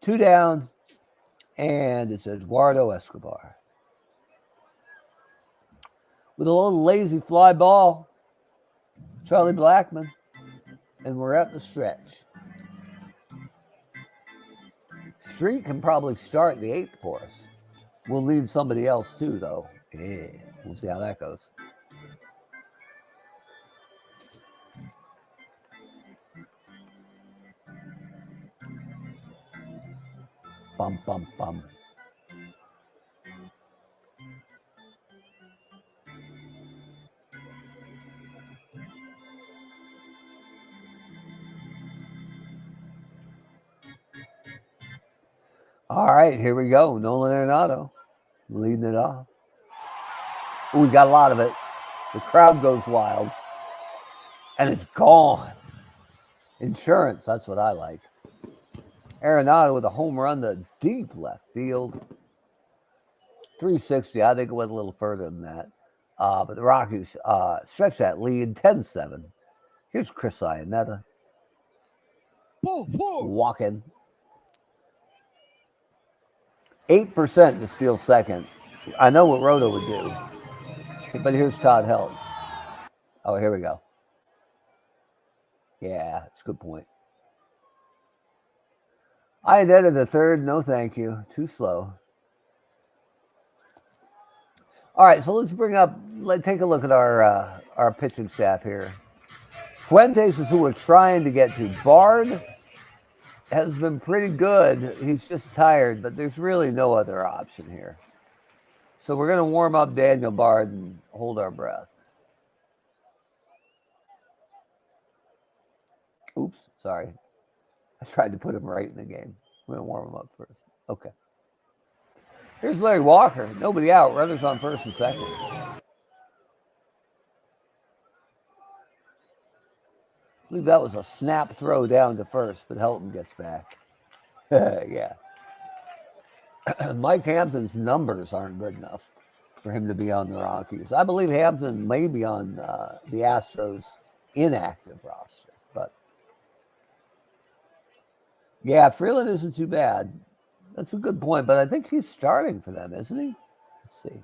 2 down. And it's Eduardo Escobar. With a little lazy fly ball, Charlie Blackmon. And we're at the stretch. Street can probably start the 8th for us. We'll need somebody else too, though. Yeah, we'll see how that goes. Bum, bum, bum. All right, here we go. Nolan Arenado leading it off. Ooh, we got a lot of it. The crowd goes wild. And it's gone. Insurance, that's what I like. Arenado with a home run to deep left field. 360. I think it went a little further than that. But the Rockies stretch that lead 10-7. Here's Chris Iannetta. Walking. 8% to steal second. I know what Roto would do. But here's Todd Helton. Oh, here we go. Yeah, that's a good point. Iannetta the third. No, thank you. Too slow. All right, so let's take a look at our pitching staff here. Fuentes is who we're trying to get to. Bard has been pretty good. He's just tired, but there's really no other option here. So we're going to warm up Daniel Bard and hold our breath. Oops, sorry. I tried to put him right in the game. We're going to warm him up first. Okay. Here's Larry Walker. Nobody out. Runners on first and second. I believe that was a snap throw down to first, but Helton gets back. Yeah. Mike Hampton's numbers aren't good enough for him to be on the Rockies. I believe Hampton may be on the Astros inactive roster, but yeah, Freeland isn't too bad. That's a good point, but I think he's starting for them, isn't he? Let's see.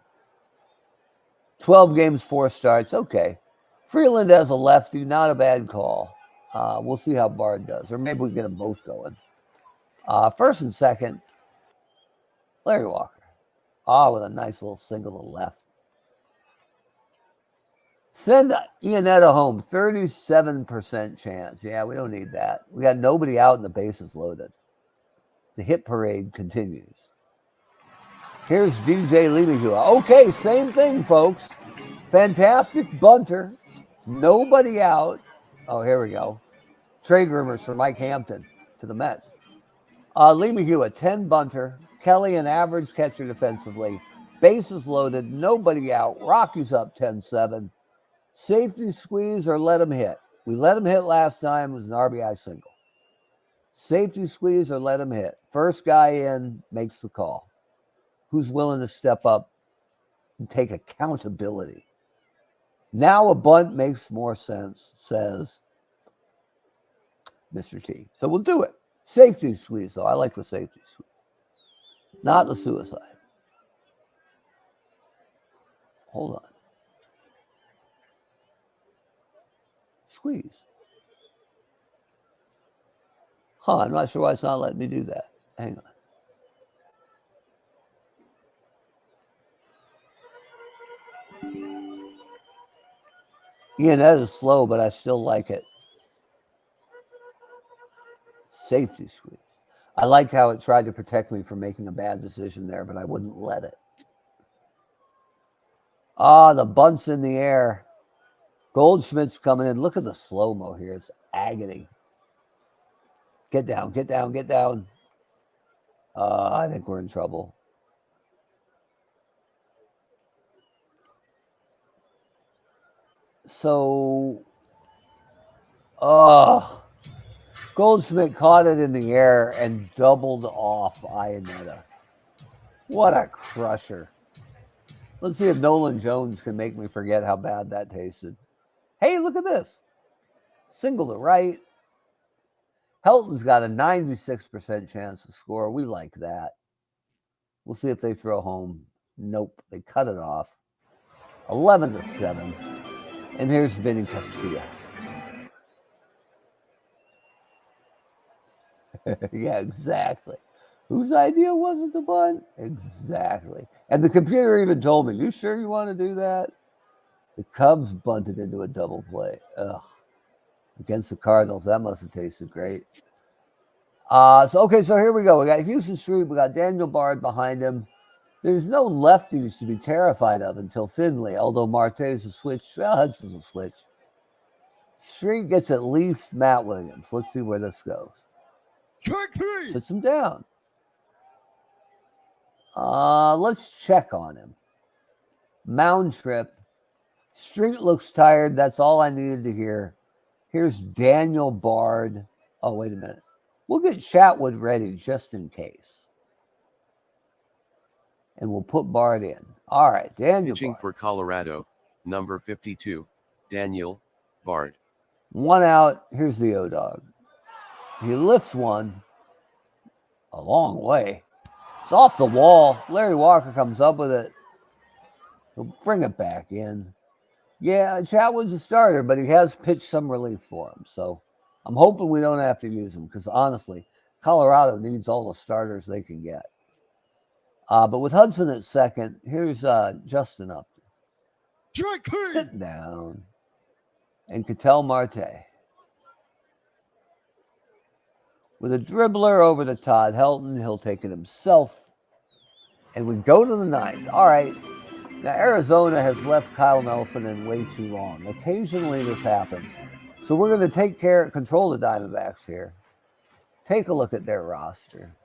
12 games, 4 starts. Okay. Freeland as a lefty, not a bad call. We'll see how Bard does, or maybe we get them both going. First and second, Larry Walker. With a nice little single to the left. Send Iannetta home. 37% chance. Yeah, we don't need that. We got nobody out and the bases loaded. The hit parade continues. Here's DJ Leemihua. Okay, same thing, folks. Fantastic bunter. Nobody out. Oh, here we go. Trade rumors for Mike Hampton to the Mets. Leemihua, 10 bunter. Kelly, an average catcher defensively. Bases loaded. Nobody out. Rockies up 10-7. Safety squeeze or let him hit. We let him hit last time. It was an RBI single. Safety squeeze or let him hit. First guy in makes the call. Who's willing to step up and take accountability? Now a bunt makes more sense, says Mr. T. So we'll do it. Safety squeeze, though. I like the safety squeeze. Not the suicide. Hold on. Squeeze. I'm not sure why it's not letting me do that. Hang on. That is slow, but I still like it. Safety squeeze. I liked how it tried to protect me from making a bad decision there, but I wouldn't let it. The bunt's in the air. Goldschmidt's coming in. Look at the slow-mo here. It's agony. Get down, get down, get down. I think we're in trouble. So, Goldschmidt caught it in the air and doubled off Iannetta. What a crusher. Let's see if Nolan Jones can make me forget how bad that tasted. Hey, look at this. Single to right. Helton's got a 96% chance to score. We like that. We'll see if they throw home. Nope, they cut it off. 11-7. And here's Vinny Castilla. Yeah, exactly. Whose idea was it to bunt? Exactly. And the computer even told me, you sure you want to do that? The Cubs bunted into a double play. Ugh. Against the Cardinals. That must have tasted great. So here we go. We got Houston Street. We got Daniel Bard behind him. There's no lefties to be terrified of until Finley, although Marte's a switch. Well, Hudson's a switch. Street gets at least Matt Williams. Let's see where this goes. Strike three. Sits him down. Let's check on him. Mound trip. Street looks tired. That's all I needed to hear. Here's Daniel Bard. Oh, wait a minute. We'll get Chatwood ready just in case. And we'll put Bard in. All right, Daniel Pitching Bard. for Colorado, number 52, Daniel Bard. One out. Here's the O-Dog. He lifts one a long way. It's off the wall. Larry Walker comes up with it. He'll bring it back in. Yeah, Chatwood's a starter, but he has pitched some relief for him. So I'm hoping we don't have to use him because, honestly, Colorado needs all the starters they can get. But with Hudson at second, here's Justin Upton. Strike three. Sit down. And Ketel Marte. With a dribbler over to Todd Helton, he'll take it himself. And we go to the ninth. All right. Now, Arizona has left Kyle Nelson in way too long. Occasionally this happens. So we're going to control the Diamondbacks here. Take a look at their roster.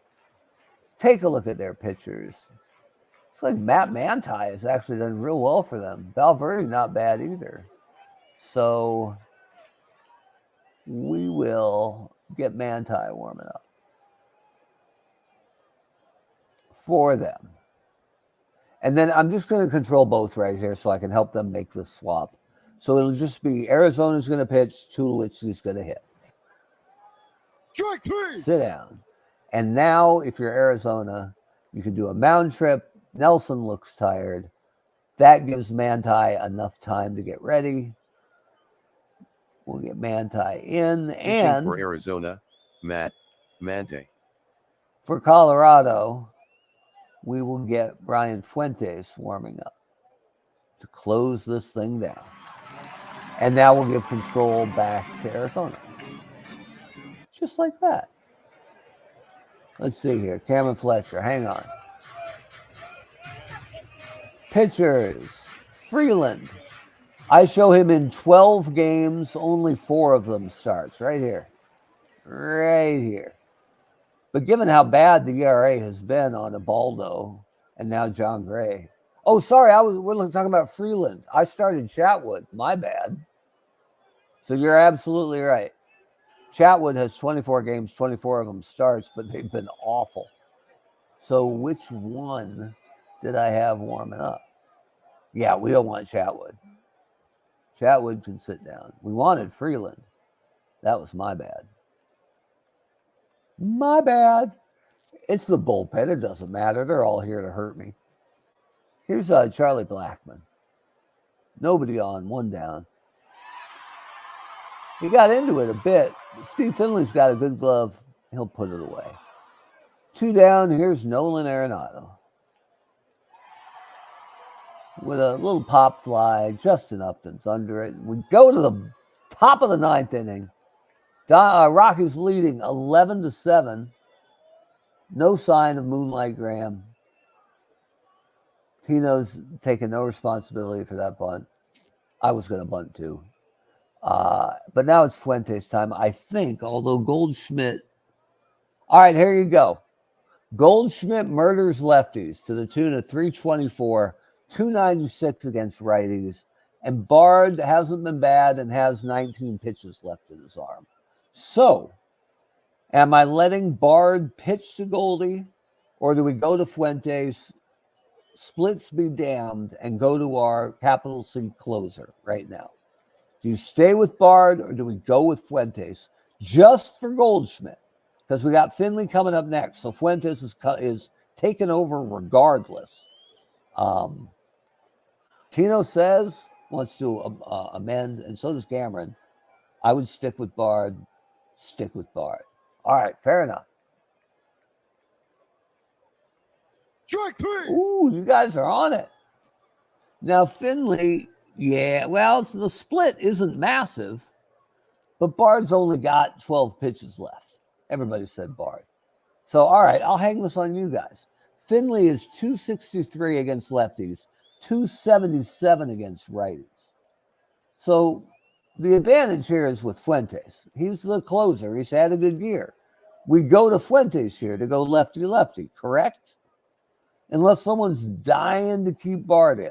Take a look at their pitchers. It's like Matt Manti has actually done real well for them. Valverde, not bad either. So we will get Manti warming up for them. And then I'm just going to control both right here so I can help them make this swap. So it'll just be Arizona's going to pitch, Tulowitzki's going to hit. Strike three. Sit down. And now, if you're Arizona, you can do a mound trip. Nelson looks tired. That gives Manti enough time to get ready. We'll get Manti in. Pitching And for Arizona, Matt Mante. for Colorado, we will get Brian Fuentes warming up to close this thing down. And now we'll give control back to Arizona. Just like that. Let's see here. Cameron Fletcher, hang on. Pitchers, Freeland. I show him in 12 games, only 4 of them starts. Right here. Right here. But given how bad the ERA has been on Ubaldo and now John Gray. Oh, sorry, we're talking about Freeland. I started Chatwood. My bad. So you're absolutely right. Chatwood has 24 games, 24 of them starts, but they've been awful. So which one did I have warming up? Yeah, we don't want Chatwood. Chatwood can sit down. We wanted Freeland. That was my bad. My bad. It's the bullpen. It doesn't matter. They're all here to hurt me. Here's Charlie Blackmon. Nobody on, 1 down. He got into it a bit. Steve Finley's got a good glove. He'll put it away. 2 down. Here's Nolan Arenado. With a little pop fly. Justin Upton's under it. We go to the top of the 9th inning. Rockies leading 11-7. No sign of Moonlight Graham. Tino's taking no responsibility for that bunt. I was going to bunt too. But now it's Fuentes' time, I think, although Goldschmidt. All right, here you go. Goldschmidt murders lefties to the tune of 324, 296 against righties. And Bard hasn't been bad and has 19 pitches left in his arm. So, am I letting Bard pitch to Goldie, or do we go to Fuentes, splits be damned, and go to our capital C closer right now? Do you stay with Bard, or do we go with Fuentes just for Goldschmidt? Because we got Finley coming up next, so Fuentes is taken over regardless. Tino says wants to amend, and so does Cameron. I would stick with Bard. Stick with Bard. All right, fair enough. Strike 3. Ooh, you guys are on it. Now, Finley, yeah, well, the split isn't massive, but Bard's only got 12 pitches left. Everybody said Bard. So, all right, I'll hang this on you guys. Finley is 263 against lefties, 277 against righties. So, the advantage here is with Fuentes. He's the closer. He's had a good year. We go to Fuentes here to go lefty-lefty, correct? Unless someone's dying to keep Bard in.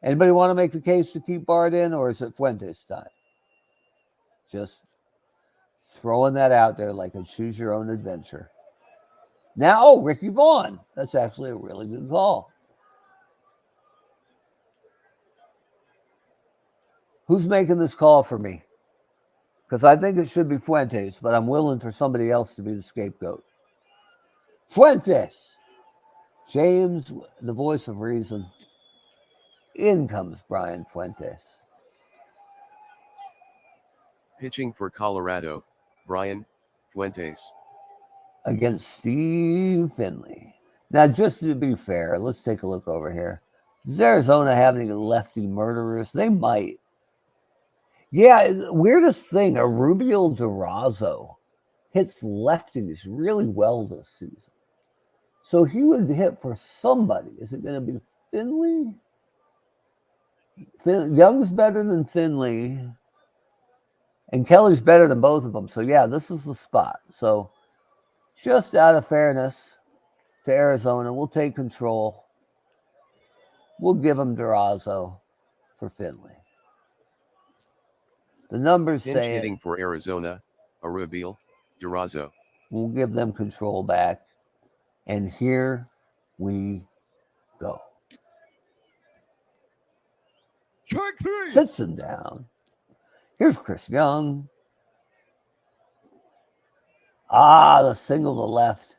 Anybody want to make the case to keep Bard in, or is it Fuentes' time? Just throwing that out there like a choose your own adventure. Now, Ricky Vaughn. That's actually a really good call. Who's making this call for me? Because I think it should be Fuentes, but I'm willing for somebody else to be the scapegoat. Fuentes! James, the voice of reason. In comes Brian Fuentes. Pitching for Colorado, Brian Fuentes. Against Steve Finley. Now, just to be fair, let's take a look over here. Does Arizona have any lefty murderers? They might. Yeah, weirdest thing, a Rubio Durazo hits lefties really well this season. So he would hit for somebody. Is it going to be Finley? Young's better than Finley. And Kelly's better than both of them. So, yeah, this is the spot. So, just out of fairness to Arizona, we'll take control. We'll give them Durazo for Finley. The numbers Pinch say hitting for Arizona, Rubio Durazo. We'll give them control back. And here we go. Strike 3. Sits him down. Here's Chris Young. The single to left.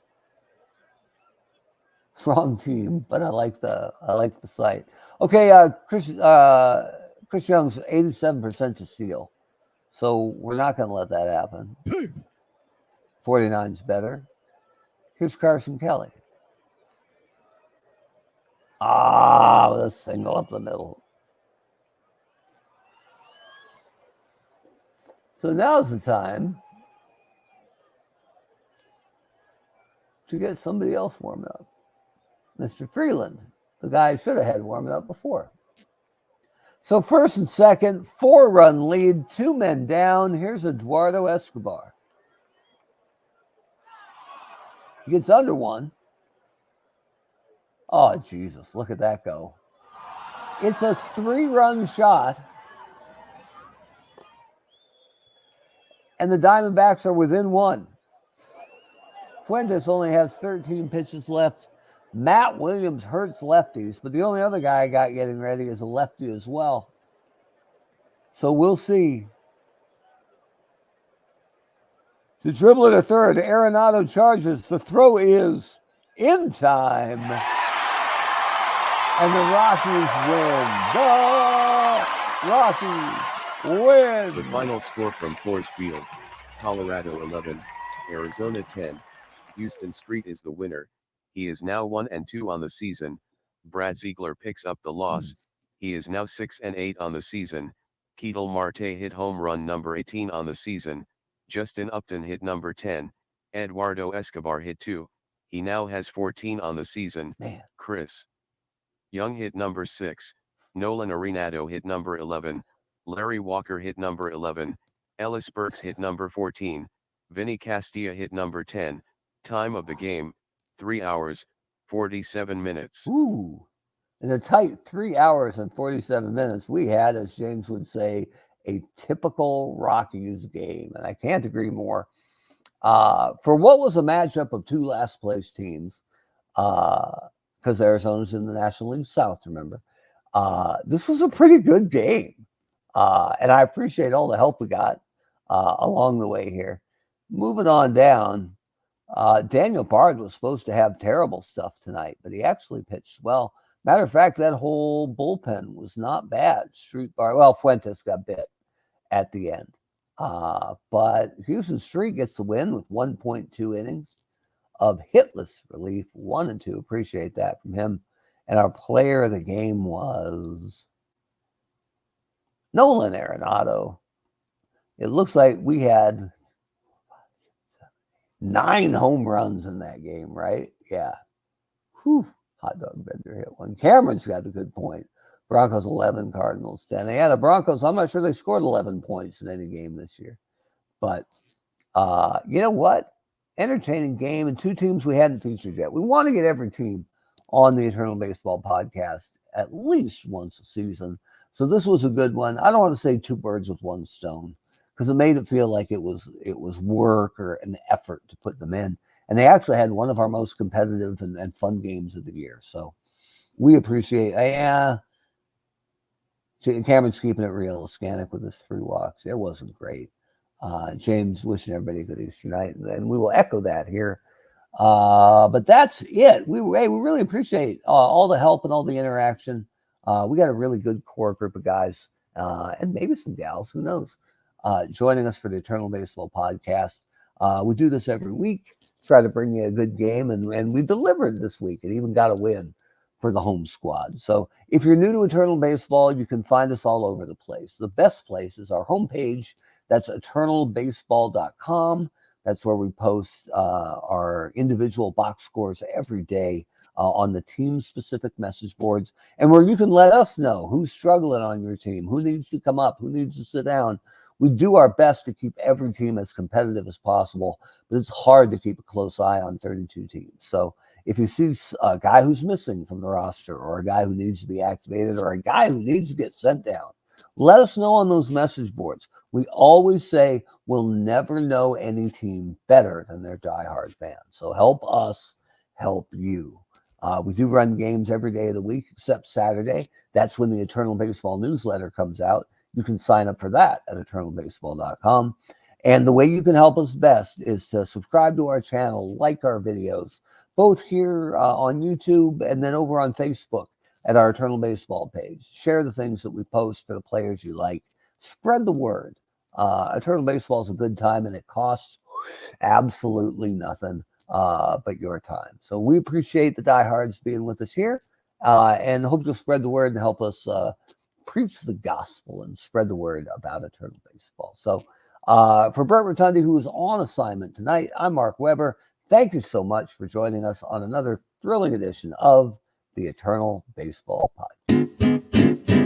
Wrong team, but I like the sight. Okay, Chris Young's 87% to steal. So we're not going to let that happen. 49's better. Here's Carson Kelly. With a single up the middle. So now's the time to get somebody else warmed up. Mr. Freeland, the guy I should have had warming up before. So first and second, 4-run lead, 2 men down. Here's Eduardo Escobar. He gets under one. Oh, Jesus, look at that go. It's a 3-run shot. And the Diamondbacks are within 1. Fuentes only has 13 pitches left. Matt Williams hurts lefties, but the only other guy I got getting ready is a lefty as well. So we'll see. To dribble to third, Arenado charges. The throw is in time. And the Rockies win. The Rockies win. The final score from Coors Field: Colorado 11, Arizona 10. Houston Street is the winner. He is now 1-2 on the season. Brad Ziegler picks up the loss. He is now 6-8 on the season. Ketel Marte hit home run number 18 on the season. Justin Upton hit number 10. Eduardo Escobar hit 2. He now has 14 on the season. Man. Chris Young hit number 6. Nolan Arenado hit number 11. Larry Walker hit number 11. Ellis Burks hit number 14. Vinny Castilla hit number 10. Time of the game, 3 hours, 47 minutes. Ooh. In a tight 3 hours and 47 minutes, we had, as James would say, a typical Rockies game. And I can't agree more. For what was a matchup of 2 last place teams, because Arizona's in the National League South, remember, this was a pretty good game. And I appreciate all the help we got along the way here. Moving on down, Daniel Bard was supposed to have terrible stuff tonight, but he actually pitched well. Matter of fact, that whole bullpen was not bad. Fuentes got bit at the end. But Houston Street gets the win with 1.2 innings of hitless relief, 1-2. Appreciate that from him. And our player of the game was Nolan Arenado. It looks like we had 9 home runs in that game, right? Yeah. Whew. Hot dog vendor hit one. Cameron's got a good point. Broncos 11, Cardinals 10. Yeah, the Broncos, I'm not sure they scored 11 points in any game this year. But you know what? Entertaining game, and 2 teams we hadn't featured yet. We want to get every team on the Eternal Baseball podcast at least once a season. So this was a good one. I don't want to say 2 birds with 1 stone, because it made it feel like it was work or an effort to put them in. And they actually had one of our most competitive and fun games of the year. So we appreciate Cameron's keeping it real. Scannick with his 3 walks. It wasn't great. James wishing everybody a good Easter night. And we will echo that here. But that's it. We really appreciate all the help and all the interaction. We got a really good core group of guys and maybe some gals, who knows, joining us for the Eternal Baseball podcast. We do this every week, try to bring you a good game, and we delivered this week and even got a win for the home squad. So if you're new to Eternal Baseball, you can find us all over the place. The best place is our homepage. That's eternalbaseball.com. That's where we post our individual box scores every day on the team-specific message boards, and where you can let us know who's struggling on your team, who needs to come up, who needs to sit down. We do our best to keep every team as competitive as possible, but it's hard to keep a close eye on 32 teams. So if you see a guy who's missing from the roster, or a guy who needs to be activated, or a guy who needs to get sent down, let us know on those message boards. We always say we'll never know any team better than their diehard fans. So help us help you. We do run games every day of the week except Saturday. That's when the Eternal Baseball newsletter comes out. You can sign up for that at eternalbaseball.com. And the way you can help us best is to subscribe to our channel, like our videos, both here on YouTube and then over on Facebook at our Eternal Baseball page. Share the things that we post for the players you like. Spread the word. Eternal Baseball is a good time, and it costs absolutely nothing but your time. So we appreciate the diehards being with us here, and hope you'll spread the word and help us preach the gospel and spread the word about Eternal Baseball. So For Brent Rotundi, who is on assignment tonight, I'm Mark Weber. Thank you so much for joining us on another thrilling edition of the Eternal Baseball Podcast.